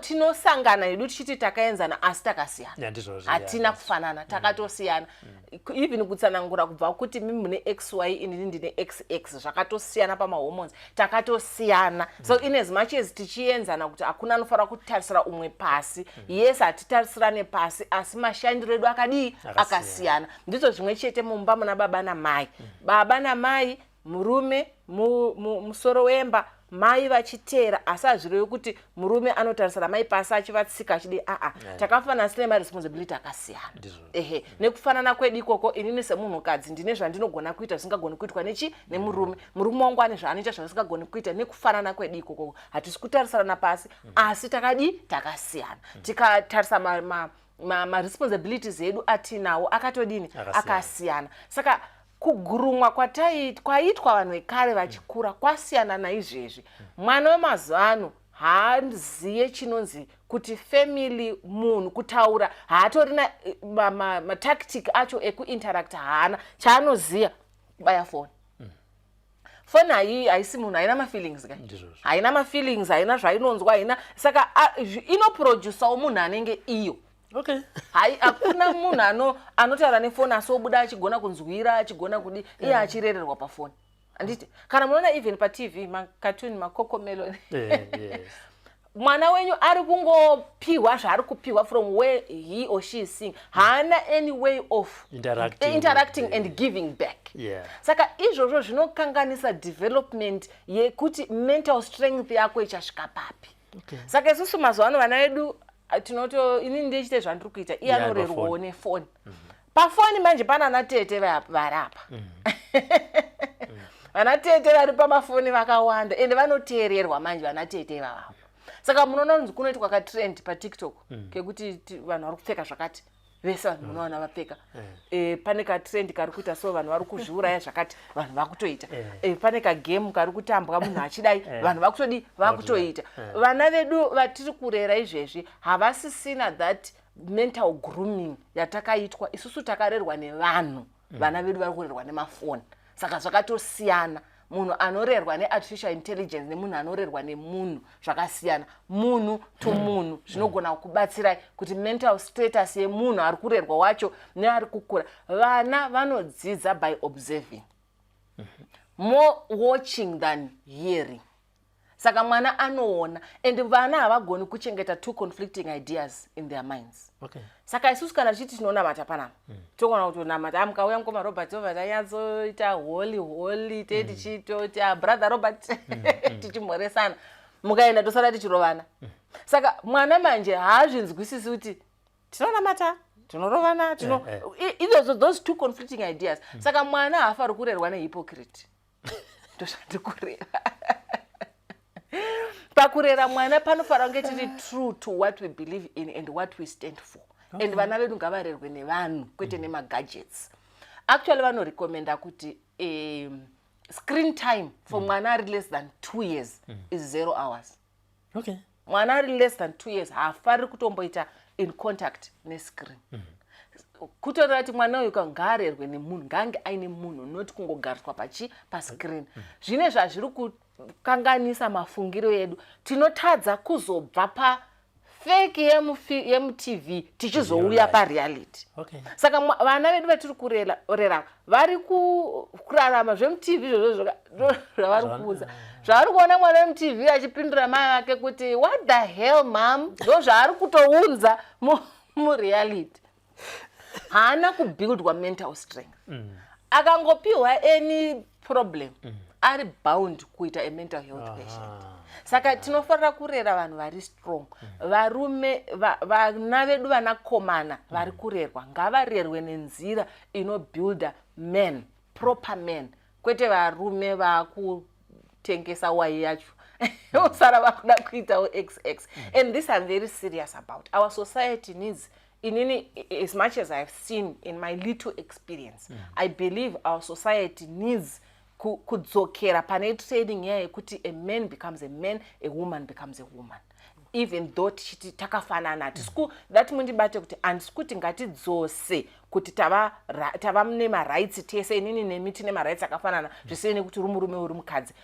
tinosangana hedu tichiti takaenzana asi takasiyana. Hatina kufanana, takatosiyana. Even kutsanangura kubva kuti mimi mune XY inini ndine XX zvakatosiyana pamahormones, takatosiyana. So in as much as tichienzana kuti hakuna anofanira kutarisira umwe pasi, yes atitarisirane pasi, asi mashandiro edu akasiyana. Ndizvo zvimwe chete mumba muna baba namai. Baba namai, murume musoro wemba, mai vachiteera, asi hazvirevi kuti murume anotarisira mai pasi achivatsika achidi takafanana sine maresponsibility akasiyana. Nekufanana kwedu ikoko, inini semunhukadzi ndine zvandinogona kuita zvisingagoni kuitwa nemurume. Murume wangu ane zvaanoita zvisingagoni kuita. Nekufanana kwedu ikoko hatisi kutarisana pasi, asi takasiyana. Tikatarisa ma-responsibilities edu atinawo akasiyana. Saka kugurumwa kwaitwa vanhu vekare vachikura kwasiyana naizvezvi. Mwana wemazuva ano haaziye chinonzi kuti family, munhu kutaura, haatorina matactic acho ekuinteract, haana chaanoziya kubaya foni. Foni haisi munhu, haina mafeelings kai. Haina mafeelings, haina zvainonzwa, haina. Saka inoproducewo munhu anenge iyo. Okay. Hakuna munhu anotaura nefoni asobuda achigona kunzwira, achigona kudi, iye achirererwa pafoni. Anditi kana munoona even paTV makatuni makokomelo. Mwana wenyu ari kungopiwa zvaari kupiwa from where he or she is seeing. Haana any way of interacting and giving back. Saka izvozvo zvinokanganisa development yekuti mental strength yako ichasvika papi. Saka isusu mazuva ano vana vedu inini ndichite zvandiri kuita, iye anorerwawo nefoni. Pafoni manje pana anatete varapa. Vanatete vari pamafoni vakawanda ende vanoteererwa manje vanatete vavavo. Saka munoona kunzi kunoitwa katrend paTikTok kekuti vanhu vari kupfeka zvakati, vese vanhu munoona vapfeka. Pane katrend kari kuita so vanhu vari kuzviuraya zvakati, vanhu vakutoita. Pane kagame kari kutambwa munhu achidai, vanhu vakutoita. Vana vedu vatiri kurera izvezvi havasisina that mental grooming yatakaitwa. Isusu takarerwa nevanhu, vana vedu vari kurerwa nemafoni. Saka zvakatosiyana. Munhu anorerwa neartificial intelligence nemunhu anorerwa nemunhu zvakasiyana. Munhu to munhu zvinogona kubatsirai kuti mental status yemunhu ari kurerwa wacho neari kukura. Vana vanodzidza by observing, more watching than hearing. Saka mwana anoona, and vana havagoni kuchengeta two conflicting ideas in their minds. Saka isusu kana tichiti tinonamata panapa, togona kutonamata mukauya mukoma Robert vanyanzoita holy tichitoti brother Robert tichimhoresana, mukaenda tosara tichirovana. Saka mwana manje haazvinzwisisi kuti tinonamata, tinorovana, those two conflicting ideas. Saka mwana haafari kurerwa nehypocrite. Ndozvandikureva. pakurera mwana panofanira kunge tiri true to what we believe in and what we stand for. And vana vedu ngavarerwe nevanhu kwete nemagadgets. Actually vanorecommenda kuti screen time for mwana ari less than 2 years is 0 hours. Okay. Mwana ari less than 2 years haafaniri kutomboita in contact nescreen. Kutoreva kuti mwana uyu ngaarerwe nemunhu, ngange aine munhu, not kungogariswa pascreen. Zvine zvazviri kukanganisa mafungiro edu. Tinotadza kuzobva fake yemutv tichizouya pareality. Okay. Saka vana vedu vatiri kurera vari kurarama zvemutv izvozvo zvavari kuudza. Zvaari kuona mwana wemutv achipindura mai vake kuti what the hell mom, ndo zvaari kutounza mureality. Haana kubuildwa mental strength. Akangopiwa any problem ari bound kuita a mental health patient. Saka tinofanira kurera vanhu vari strong. Varume vana vedu vanakomana vari kurerwa ngavarerwe nenzira inobuilda men, proper men, kwete varume vakutengesa wai yacho usara vakuda kuitawo xx. And this I'm very serious about. Our society needs, as much as I've seen in my little experience, I believe our society needs kudzokera pane training yekuti a man becomes a man, a woman becomes a woman. Even though tichiti takafanana, that mundibate kuti handisi kuti ngatidzose kuti tava nemarights tese, inini nemi tine marights akafanana zvisiyene kuti murume uri mukadzi.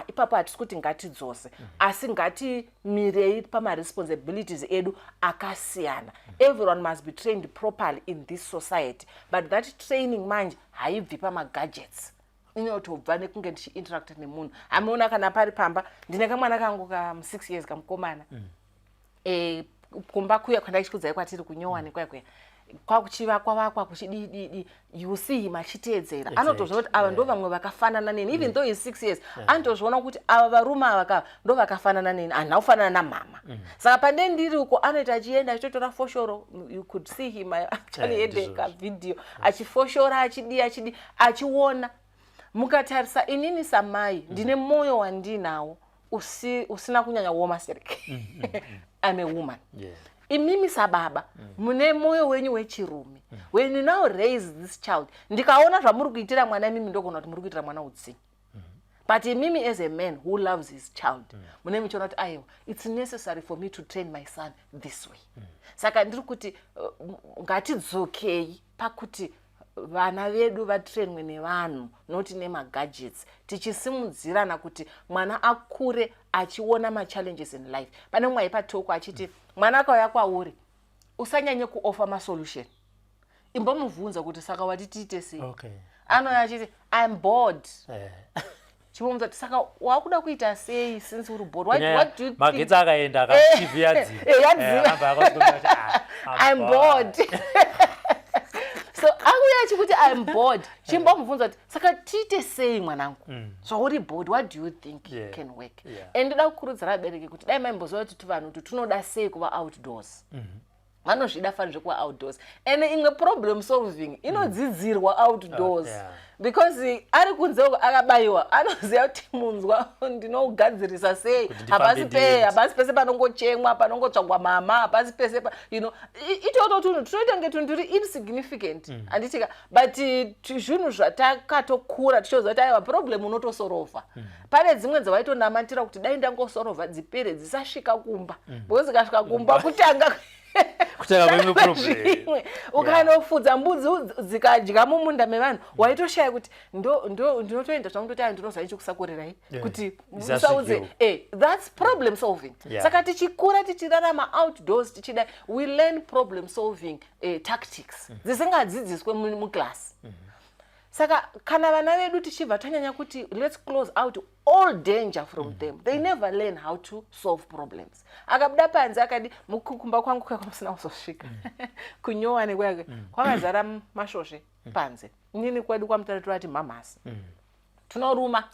Ipapo hatisi kuti ngatidzose, asi ngatimirei pamaresponsibilities edu akasiyana. Everyone must be trained properly in this society, but that training manje haibvi pamagadgets. Inotobva nekunge ndichiinteracta nemunhu. Ameona kana pari pamba ndine kamwana kangu ka 6 years kamukomana. Kumba kuya kwandachikudzai kwatiri kunyowani kwakwe. Kwakuchivakwa kuchididi, you see him achiteedzera. Anotozviona kuti ava ndo vamwe vakafanana neni. Even though he's 6 years, anotozviona kuti ava varume ava ndo vakafanana neni, handina kufanana namama. Saka pande ndiri uko anoita achienda achitotora foshoro. You could see him actually edeka video achifoshora achidi achiona. Mukatarisa inini samai ndine moyo wandinawo usina kunyanya womasereke. I'm a woman. Imimi sababa mune moyo wenyu wechirume. When you now raise this child, ndikaona zvamuri kuitira mwana mimi ndokona kuti muri kuitira mwana utsi. But imimi as a man who loves his child, mune michona kuti aiwa, it's necessary for me to train my son this way. Saka ndiri kuti ngatidzokei pakuti vana vedu vatrainwe nevanhu, not nemagadgets, tichisimudzirana kuti mwana akure achiona machallenges in life. Pane mumwe aipatoko achiti mwana akauya kwauri usanyanye kuoffer masolution, imbomubvunza kuti saka wati tiite sei. Anouya achiti I'm bored. Chimomudza kuti saka wakuda kuita sei since uri bored? What do you think? Magetsi akaenda TV yadziva. I'm bored. So akuya achikuti I'm bored. Chimbomubvunza kuti saka tiite sei mwanangu? Zvauri bored, what do you think can work? And ndida kukurudzira abereki kuti dai maimboziva kuti vanhu tunoda sei kuva outdoors. Vanozvida fanire kuva outdoors. And imwe problem solving inodzidzirwa outdoors. Because ari kunze akabayiwa anoziva kuti munzwa ndinogadzirisa sei, hapasi pese panongochemwa, panongotsvagwa mama, hapasi pese itoto tunhu tunoita kunge tunhu turi insignificant handitika, but zvinhu zvatakatokura tichoziva kuti aiwa problem unotosorova. Pane dzimwe dzavaitonamatira kuti dai ndangosorova dzipere dzisasvika kumba, because zikasvika kumba kutanga ukanofudza mbudzi dzikadya mumunda mevanhu waitoshaya kuti ndinotoenda zvangutoti ndinozva ichikusakurerai kuti musaudze. That's problem solving. Saka tichikura tichirarama outdoors tichida we learn problem solving tactics dzisingadzidziswe muclass. Saka kana vana vedu tichibva tanyanya kuti let's close out all danger from them, they never learn how to solve problems. Akabuda panze akadi mukukumba kwangu kwamusina kuzosvika kunyowani kwake kwakazara mashoshe panze. Nini kwedu kwamutatu ati mamasi tunoruma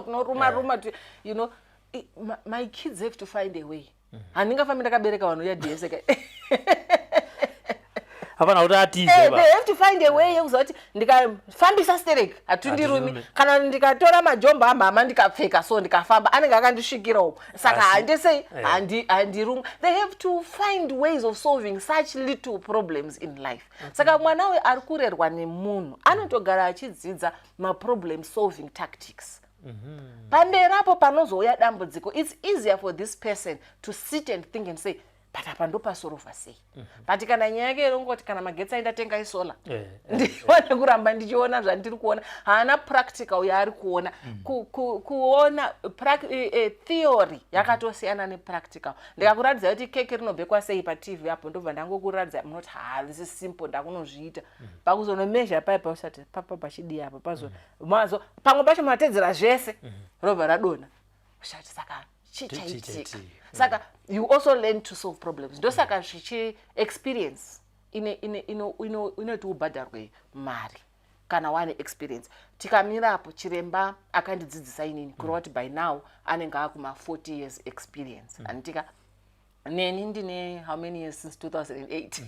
tunoruma you know, my kids have to find a way. Handingafambi ndakabereka vanhu ya DS hapana kuti atize they have to find a way yekuzoti ndikafambisa stereki hatundirumi kana ndikatora majomba amama ndikapfeka so ndikafamba anenge akandisvikirawo saka handisei handirumwe. They have to find ways of solving such little problems in life. Saka mwana we ari kurerwa nemunhu anotogara achidzidza ma-problem solving tactics. Pamberapo panozouya dambudziko, it's easier for this person to sit and think and say, but apa ndopasorova sei. But kana nyaya yake irongoti kana magetsi aenda tenga isola. Ndione kuramba ndichiona zvandiri kuona. Haana practical yaari kuona. Kuona theory yakatosiyana nepractical. Ndikakuratidza kuti keke rinobhekwa sei paTV apo ndobva ndangokuratidza munoti this is simple ndakunozviita. Pakuzonomeasure paipa usati papa pachidi apo pazo. Mazo pamwe pacho matedzera zvese robva radona. Ushati saka chichaitika. Saka you also learn to solve problems. Ndo saka zvichi experience inoti ubhadharwe mari kana wane experience. Tikamira apo chiremba akandidzidzisa inini kureva kuti by now anenge akuma 40 years experience. Anditika neni ndine how many years since 2008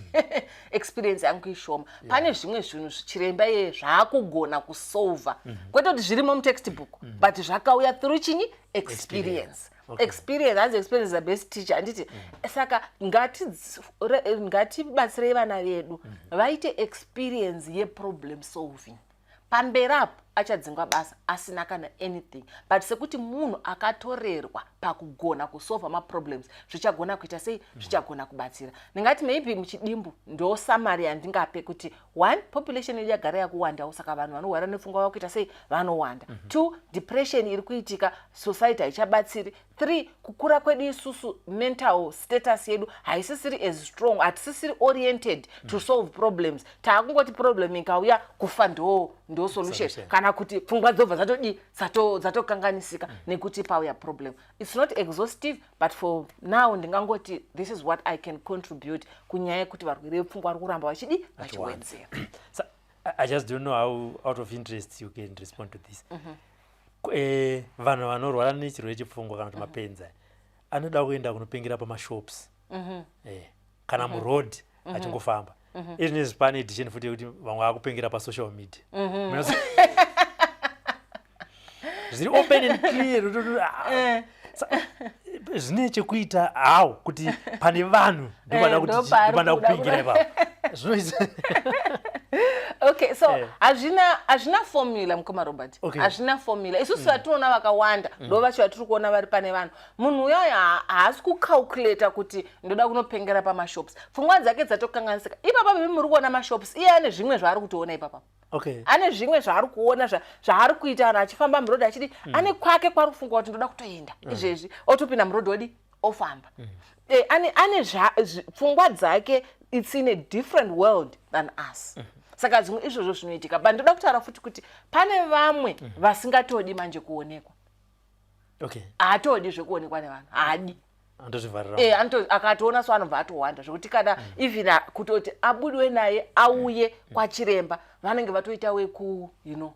experience yangu ishoma. Pane zvimwe zvinhu chiremba iye zvakugona kusolva kwete kuti zvirimo mutextbook but zvakauya through chinyi experience. Experience as experience is the best teacher. Anditi saka ngatibatsirei vana vedu vaite experience ye problem solving. Pamberapo achadzingwa basa asina kana anything, but sekuti munhu akatorerwa pakugona kusolva ma-problems zvichagona kuita sei, zvichagona kubatsira. Ndingati maybe muchidimbu ndo summary yandingape kuti 1 population yedu yagara yakuwandawo saka vanhu vanorwara nepfungwa vakuita sei vanowanda. 2 depression iri kuitika society haichabatsiri. 3 kukura kwedu isusu mental status yedu haisisiri as strong, hatisisiri oriented to solve problems. Taakungoti problem ikauya kufa ndo solution kana kuti pfungwa dzobva dzatokanganisika nekuti pauya problem. It's not exhaustive, but for now ndingangoti this is what I can contribute kunyaya kuti varwere vepfungwa vari kuramba vachiwedzera. So I just don't know how out of interest you can respond to this. Vanhu vanorwara nechirwere chepfungwa kana kuti mapenzi anoda kuenda kunopengera pamashops kana muroad achingofamba. Izvinezvi pane edition futi yekuti vamwe vakupengera pasocial media. Zviri open and clear. Zvine chekuita hawo kuti pane vanhu ndovada kupingira ipapo. Okay, so hazvina formula mukoma Robert. Hazvina formula. Isusu vatinoona vakawanda ndo vacho vatiri kuona vari pane vanhu. Munhu uyoyo haasi kucalculata kuti ndoda kunopengera pamashops. Pfungwa dzake dzatokanganisika. Ipapa muri kuona mashops, iye ane zvimwe zvaari kutoona ipapa. Ane zvimwe zvaari kuona zvaari kuita vanhu achifamba murodhi achidi ane kwake kwari kufunga kuti ndoda kutoenda. Izvezvi otopinda murodhi odi ofamba. Ane pfungwa dzake, it's in a different world than us. Saka zvimwe izvozvo zvinoitika. But ndoda kutaura futi kuti pane vamwe vasingatodi manje kuonekwa. Haatodi zvekuonekwa nevanhu. Haadi. Akatoona so anobva atowanda zvokuti kana even kutoti abudwe naye auye kwachiremba vanenge vatoita weku imwe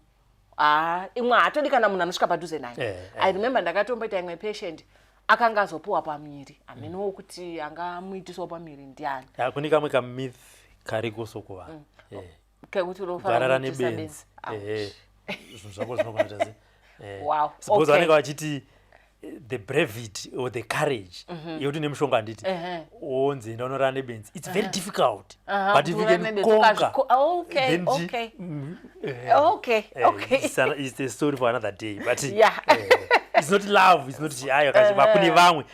haatodi kana munhu anosvika padhuze naye. I remember ndakatomboita imwe patient akanga azopuwa pamiri amenowo kuti angamuitisawo pamiri ndiani. Kune kamwe kamyth kariko sokuvanhu kekuti unofanira nebenzi zvinhu zvako zvinokuita sei. Wow. Suppose vanenge vachiti the brevity or the courage yekuti nemushonga handiti onzi enda unorara nebenzi, it's very difficult, but if you can conquer then it's a story for another day, but it's not love, it's not ayo kune vamwe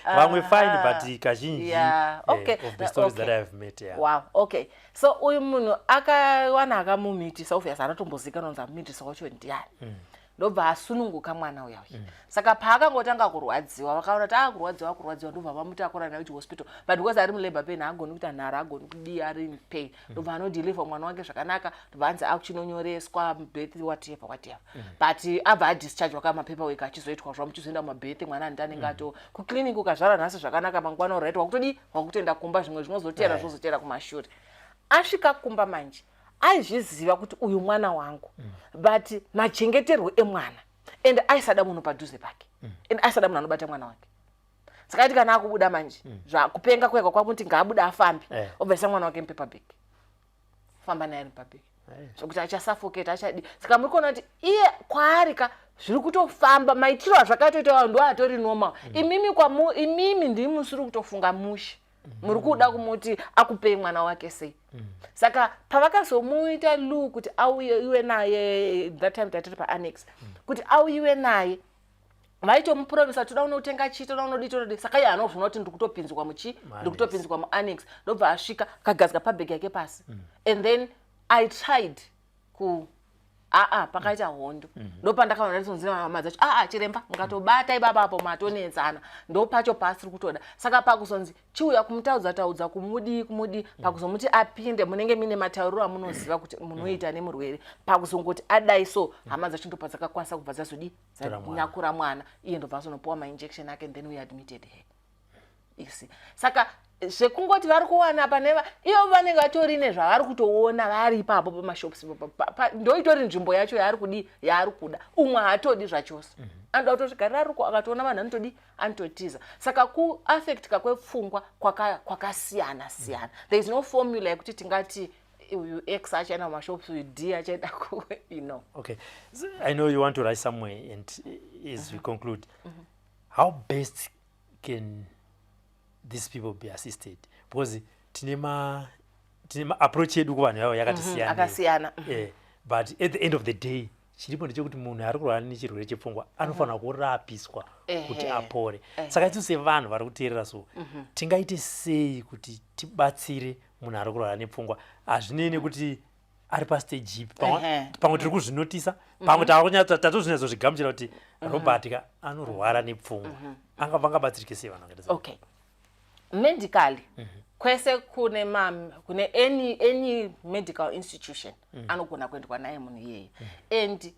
fine, but kazhinji of the stories that I have met. Wow. Okay, so uyu munhu akawana akamumitisa, obviously anotombozika nonzi amumitisa wacho ndiani. Ndobva asununguka mwana uya. Saka paakangotanga kurwadziwa vakaona kuti kurwadziwa ndobva vamutakura naye kuhospital, but because ari mulabor pain haagoni kuita nhara, haagoni kudii, ari in pain, ndobva anodeliver mwana wake zvakanaka, ndobva anzi akuchinonyoreswa birth whatever. But abva adischarge wakamapaperwork achizoitwa zvamuchizoenda mumabirth mwana anditi anenge ato kuclinic ukazvara nhasi zvakanaka mangwana alright wakutoenda kumba, zvimwe zvinozotera zvozotera kumashure. Asvika kumba manje aizviziva kuti uyu mwana wangu, but machengeterwo emwana and aisada munhu padhuze pake and aisada munhu anobata mwana wake. Saka ati kana akubuda manje zvakupenga kwega kwakuti ngaabuda afambe obvisa mwana wake mupaperback. kufamba naye ari pabheki zvokuti achasuffocate achadi. Saka muri kuona kuti iye kwaari ka zviri kutofamba maitiro azvakatoita ndo atori normal. Imimi ndiri musiri kutofunga mushe muri kuda kumuti akupei mwana wake sei. Saka pavakazomuita Lu kuti auyiwe naye that time tatiri paannex kuti auyiwe naye vaitomupromisa toda unotenga chii toda unodii. Saka iye anozvona kuti ndiri kutopinzwa muannex ndobva asvika akagadzika pabhegi yake pasi. And then I tried pakaita hondo ndopandakaona risonzira mama dzacho chiremba ngatobata ibaba apo matonedzana ndopacho pasiri kutoda. Saka pakuzonzi chiuya kumutaudza kumudi pakuzomuti apinde munenge mine matauriro amunoziva kuti munoita nemurwere pakuzongoti adai so hama dzacho ndopa dzakakwanisa kubva dzanyakura mwana iye ndobva azonopuwa mainjection ake and then we admitted her. Isi saka zvekungoti vari kuwana paneva ivo vanenge vatori nezvavari kutoona vari ipapo pamashops ndoitori nzvimbo yacho yaari kuda. Umwe haatodi zvachose anoda kutosvikarira ariko akatoona vanhu anotodi anototiza. Saka kuaffectka kwepfungwa kwakasiyana siyana. There is no formula yekuti tingati uyu X achaenda mumashops uyu D achaenda kuwe Okay, so I know you want to rise somewhere and as we conclude how best can these people be assisted? Because tinema approach yedu kuvanhu yavo yakasiyana. But at the end of the day chiripo ndechekuti munhu ari kurwara nechirwere chepfungwa anofanira kurapiswa kuti apore. Saka isu sevanhu vari kuteerera so tingaite sei kuti tibatsire munhu ari kurwara nepfungwa? Hazvinei kuti ari pastage ipi, pamwe tiri kuzvinotisa, pamwe tatozvinyatsozvigamuchira kuti Robert ka anorwara nepfungwa vangabatsirike sei vanhu vakaita sei? Okay, medically kwese kune any medical institution anogona kuendwa naye munhu iyeye. And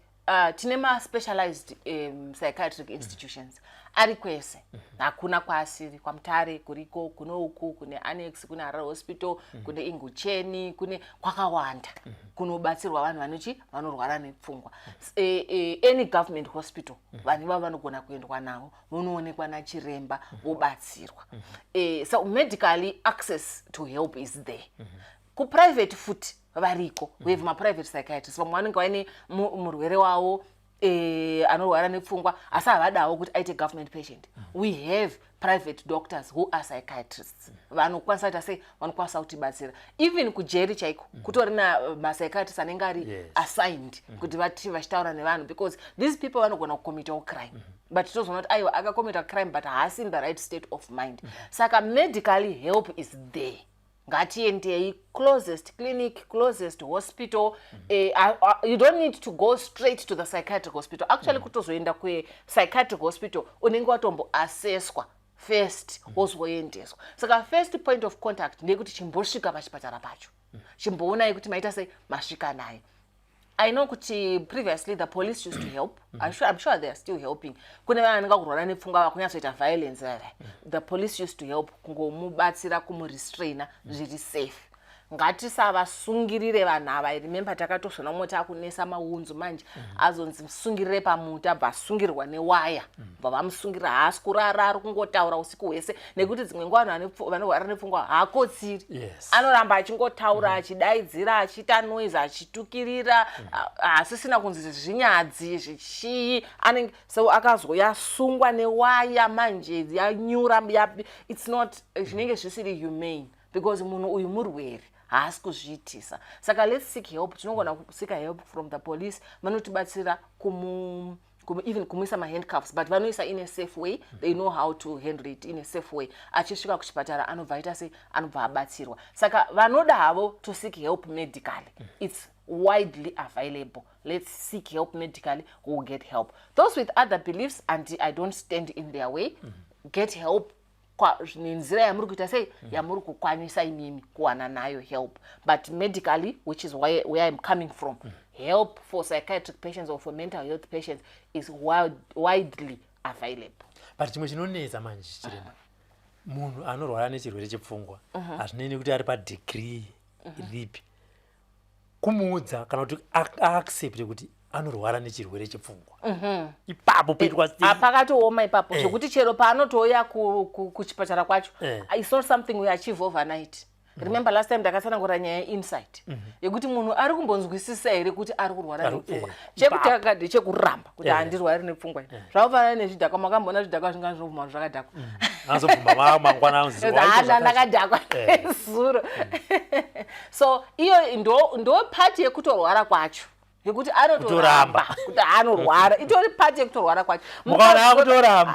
tine ma-specialized psychiatric institutions ari kwese, hakuna kwaasiri. KwaMutare kuriko, kune uku, kune Annex, kune Harare Hospital, kune Ingucheni, kune kwakawanda kunobatsirwa vanhu vanorwara nepfungwa. Any government hospital vanhu ivavo vanogona kuendwa navo vonoonekwa nachiremba vobatsirwa. So medically access to help is there. Kuprivate futi variko, we have ma-private psychiatrists vamwe vanenge vaine murwere wavo anorwara nepfungwa asi havadawo kuti aite government patient. We have private doctors who are psychiatrists vanokwanisa kuita sei vanokwanisa kutibatsira. Even kujeri chaiko kutori napsychiatrists anenge ari assigned kuti vachitaura nevanhu because these people vanogona kucommitawo crime but tozoona kuti aiwa akacommita crime but haasi in the right state of mind. Saka medically help is there. Ngatiendei closest clinic, closest hospital. You don't need to go straight to the psychiatric hospital. Actually kutozoenda psychiatric hospital unenge watomboassesswa first wozoendeswa. Saka first point of contact ndekuti chimbosvika pachipatara pacho chimboonai kuti maita sei masvika naye. I know kuti previously the police used to help. I'm sure they are still helping. Kune vanhu vanenge kurwara nepfungwa vakunyatsoita violence here. The police used to help kungomubatsira kumurestraina zviri safe. Ngatisavasungirire vanhu ava. I remember takatozvona mota akunesa maunzu manje azonzi musungirire pamuti abva asungirwa newaya bva vamusungirira haasi kurara ari kungotaura usiku hwese nekuti dzimwe nguva vanhu vanorwara nepfungwa haakotsiri. Anoramba achingotaura achidaidzira achiita noise achitukirira asisina kunzi zvinyadzi zvichii anenge so akazoyasungwa newaya manje yanyura it's not zvinenge zvisiri humane because munhu uyu murwere haasi kuzviitisa. Saka let's seek help. Tinogona kusika help from the police. Vanotibatsira even kumuisa ma-handcuffs but vanoisa in a safe way. They know how to handle it in a safe way. Achisvika kuchipatara anobva aita sei anobva abatsirwa. Saka vanoda havo to seek help medically. It's widely available. Let's seek help medically. We'll get help. Those with other beliefs and I don't stand in their way, get help. Nenzira yamuri kuita sei yamuri kukwanisa imimi kuwana nayo help. But medically, which is where I'm coming from, help for psychiatric patients or for mental health patients is widely available. But chimwe chinonetsa manje chirema munhu anorwara nechirwere chepfungwa hazvinei kuti ari padegree ripi kumuudza kana kuti accept kuti anorwara nechirwere chepfungwa ipapo peitwa pakatooma ipapo zvokuti chero paanotouya kuchipatara kwacho it's not something we achieve overnight. Remember last time ndakatsanangura nyaya yeinsight yekuti munhu ari kumbonzwisisa here kuti ari kurwara nepfungwa. Chekutanga ndechekuramba kuti handirwari nepfungwa. Zvakafanana nezvidhakwa, makambona zvidhakwa zvinga zvinobvuma zvakadhakwa. Azobvuma mangwana unzi waita ndakadhakwa zuro. So iyo ndo part yekutorwara kwacho. Yekuti anotoramba kuti anorwara itori part yekutorwara kwacho.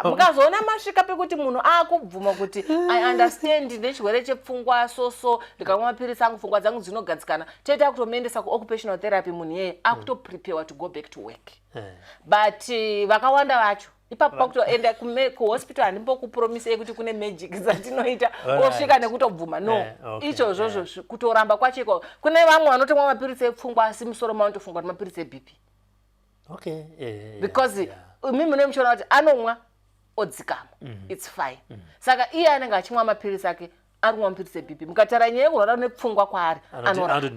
Mukazoona masvika pekuti munhu akubvuma kuti I understand nechirwere chepfungwa so ndikamwa mapirisi angu pfungwa dzangu dzinogadzikana, toita kutomuendesa kuoccupational therapy, munhu yeye akutoprepare to go back to work. But vakawanda vacho ipapo pakutoenda kuhospital handimbokupromisei kuti kune magic dzatinoita osvika nekutobvuma no. Icho zvozvo kutoramba kwacheko. Kune vamwe vanotomwa mapirisi epfungwa asi musoro mavo tofunga kuti mapirisi eBP. Because mimi mune muchiona kuti anomwa odzikama. It's fine. Saka iye anenge achimwa mapirisi ake arumwa mapirisi eBP. Mukatara nyaya yekurwara nepfungwa kwaari anoramba.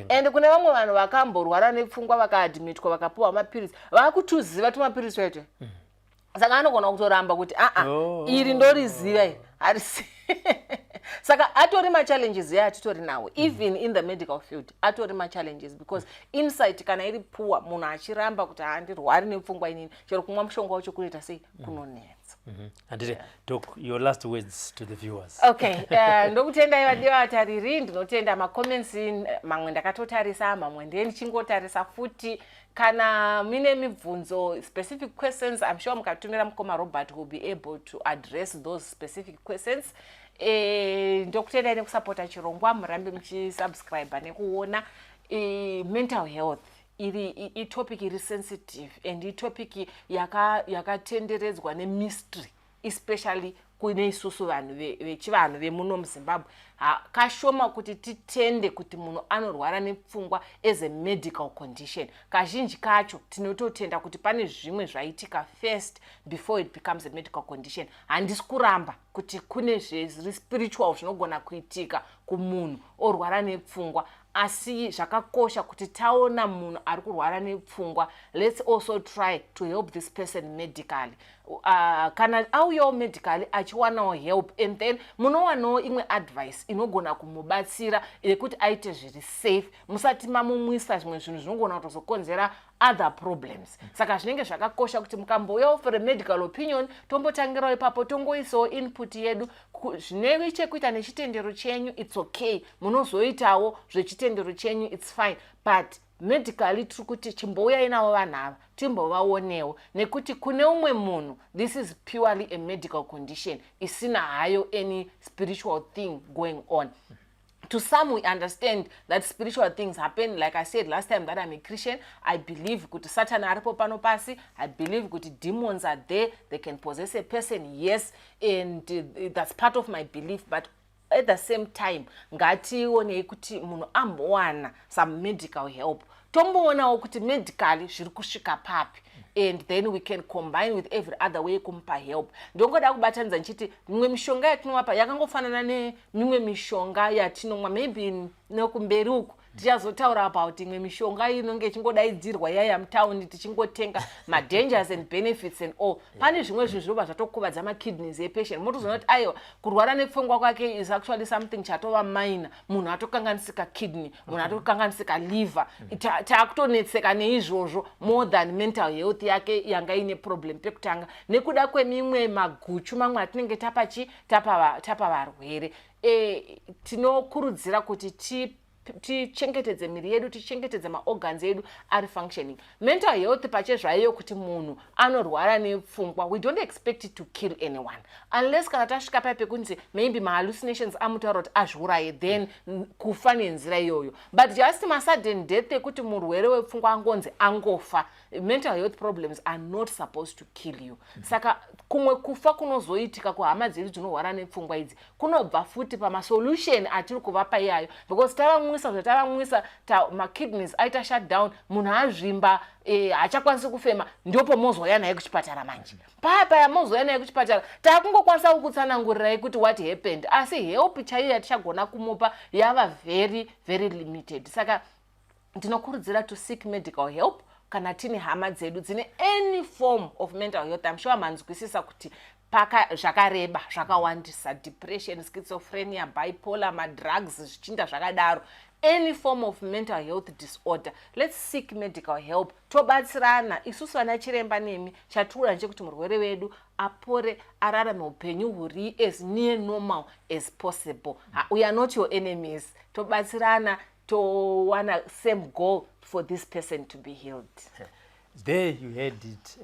And kune vamwe vanhu vakamborwara nepfungwa vakaadmitwa vakapuwa mapirisi vakutuziva tumapirisi wete. Saka anogona kutoramba kuti iri ndoriziva harisi. Saka atori ma-challenges atitori nawo even in the medical field. Atori ma-challenges because insight kana iri poor, munhu achiramba kuti handirwari nepfungwa inini, chero kumwa mushonga wacho kunoita sei kunonetsa. And Doc, your last words to the viewers. Okay, ndokutenda vadiwa vatariri, ndinotenda ma-comments mamwe ndakatotarisa, mamwe ndichingotarisa futi. Kana mine mibvunzo specific questions, I'm sure mukatumira mukoma Robert will be able to address those specific questions. Ndokutenda nekusupporta chirongwa, murambe muchisubscribe nekuona mental health iri topic iri sensitive and topic yakatenderedzwa nemystery, especially kune isusu vanhu vechivanhu vemuno muZimbabwe. Kashoma kuti titende kuti munhu anorwara nepfungwa as a medical condition. Kazhinji kacho tinototenda kuti pane zvimwe zvaitika first before it becomes a medical condition. Handisi kuramba kuti kune zviri spiritual zvinogona kuitika kumunhu orwara nepfungwa, asi zvakakosha kuti taona munhu ari kurwara nepfungwa, let's also try to help this person medically. Kana auyawo medically achiwanawo help, and then munowanawo imwe advice inogona kumubatsira yekuti aite zviri safe, musati mamumwisa zvimwe zvinhu zvinogona kuzokonzera other problems. Saka zvinenge zvakakosha kuti mukambouyawo for a medical opinion tombotangirawo ipapo tongoisawo input yedu zvine chekuita nechitendero chenyu, it's okay. Munozoitawo zvechitendero chenyu, it's fine. But medically tiri kuti chimbouyai navo vanhu ava timbovaonewo, nekuti kune umwe munhu this is purely a medical condition isina hayo any spiritual thing going on. To some, we understand that spiritual things happen. Like I said last time that I'm a Christian, I believe kuti Satan aripo pano pasi. I believe kuti demons are there. They can possess a person, yes, and that's part of my belief. But at the same time, ngatione kuti munhu ambowana some medical help. Tomboonawo kuti medically zviri kusvika papi. And then we can combine with every other way kumpa help. Ndongoda kubatanidza nchiti mimwe mishonga yatinowapa yakangofanana nemimwe mishonga yatinomwa, maybe nekumberi uku tichazotaura about imwe mishonga inonge ichingodaidzirwa yaya mutaundi tichingotenga ma-dangers and benefits and all. Pane zvimwe zvinhu zvinobva zvatokuvadza ma-kidneys epatient. Motozoona kuti aiwa kurwara nepfungwa kwake is actually something chatova minor. Munhu atokanganisika kidney, munhu atokanganisika liver. Taakutonetseka neizvozvo more than mental health yake yanga ine problem pekutanga. Nekuda kwemimwe maguchu mamwe atinenge tapa varwere. Tinokurudzira kuti tichengetedze miri yedu, tichengetedze maorgans edu ari functioning. Mental health pachezvaiyo kuti munhu anorwara nepfungwa, we don't expect it to kill anyone unless kana tasvika paipe kunzi maybe ma-hallucinations amutaura kuti azviuraye, then kufa nenzira iyoyo. But just ma-sudden death ekuti murwere wepfungwa angonzi angofa, mental health problems are not supposed to kill you. Saka kumwe kufa kunozoitika kuhama dzedu dzinorwara nepfungwa idzi kunobva futi pama-solution atiri kuvapa iyayo, because tavamwisa ma-kidneys aita shutdown, munhu azvimba, hachakwanisi kufema, ndopo mozouya naye kuchipatara manje. Paya mozouya naye kuchipatara takungokwanisa kukutsanangurirai kuti what happened, asi help chaiyo yatichagona kumupa yava very very limited. Saka ndinokurudzira to seek medical help kana tine hama dzedu dzine any form of mental health. I'm sure manzwisisa kuti zvakareba zvakawandisa, depression, schizophrenia, bipolar, madrugs zvichinda zvakadaro, any form of mental health disorder, let's seek medical help. Tobatsirana isusu vana chiremba nemi chatikuda nje kuti murwere wedu apore ararame upenyu huri as near normal as possible. We are not your enemies. Tobatsirana to wanna same goal for this person to be healed. There you heard it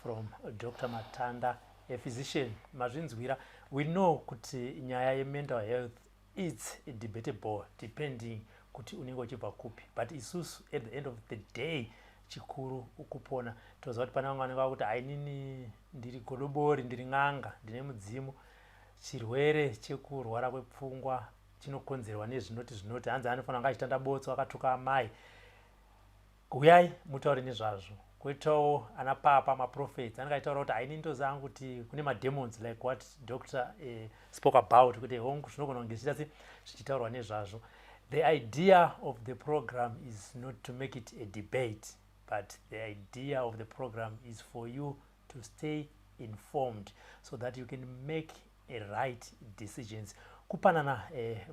from Dr. Matanda, a physician. Mazvinzwira, we know kuti nyaya ye mental health is debatable depending kuti unenge uchibva kupi, but isusu at the end of the day chikuru ukupona. Toziva kuti pana vamwe vanenge vakuti ainini ndiri godobori, ndiri n'anga, ndine mudzimu. Chirwere chekurwara kwepfungwa chinokonzerwa nezvinoti hanzi anofanira kunge achitanda botso akatuka amai. Uyai mutaure nezvazvo. Kwoitawo ana papa maprophets anenge achitaura kuti haini ndozangu kuti kune mademons like what Dr. spoke about, kuti hongu zvinogona kunge zvichitaurwa nezvazvo. The idea of the program is not to make it a debate, but the idea of the program is for you to stay informed so that you can make a right decisions. Kupanana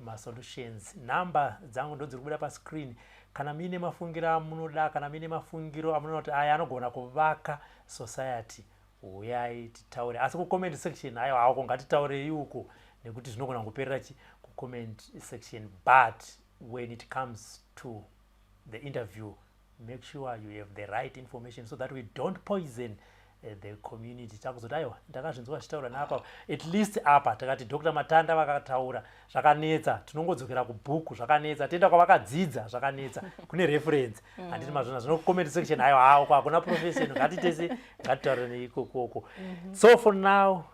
ma-solutions. Number dzangu ndo dziri kubuda pa screen. Kana mine mafungiro amunoda, kana mine mafungiro amunoda kuti aya anogona kuvaka society, uyai titaure. Asi ku comment section ayo hako ngatitaure yuko nekuti zvinogona kuperera ku comment section, but when it comes to the interview, make sure you have the right information so that we don't poison the community. Takuzoti aiwa ndakazvinzwa chitaura napa, at least apa takati Dr. Matanda vakataura zvakanetsa, tinongodzokera kubhuku zvakanetsa, tenda kwavakadzidza zvakanetsa, kune reference. Handiti mazvona zvino comment section aiwa hawo hakuna profession, ngatitese ngatitaure neikoko. So for now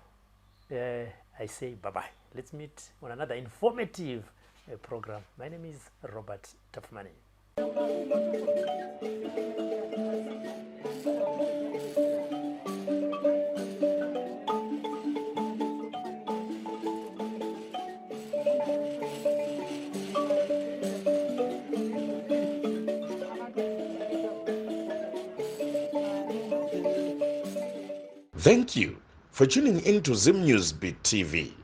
I say bye bye. Let's meet on another informative program. My name is Robert Tafumani. Thank you for tuning in to Zim News Beat TV.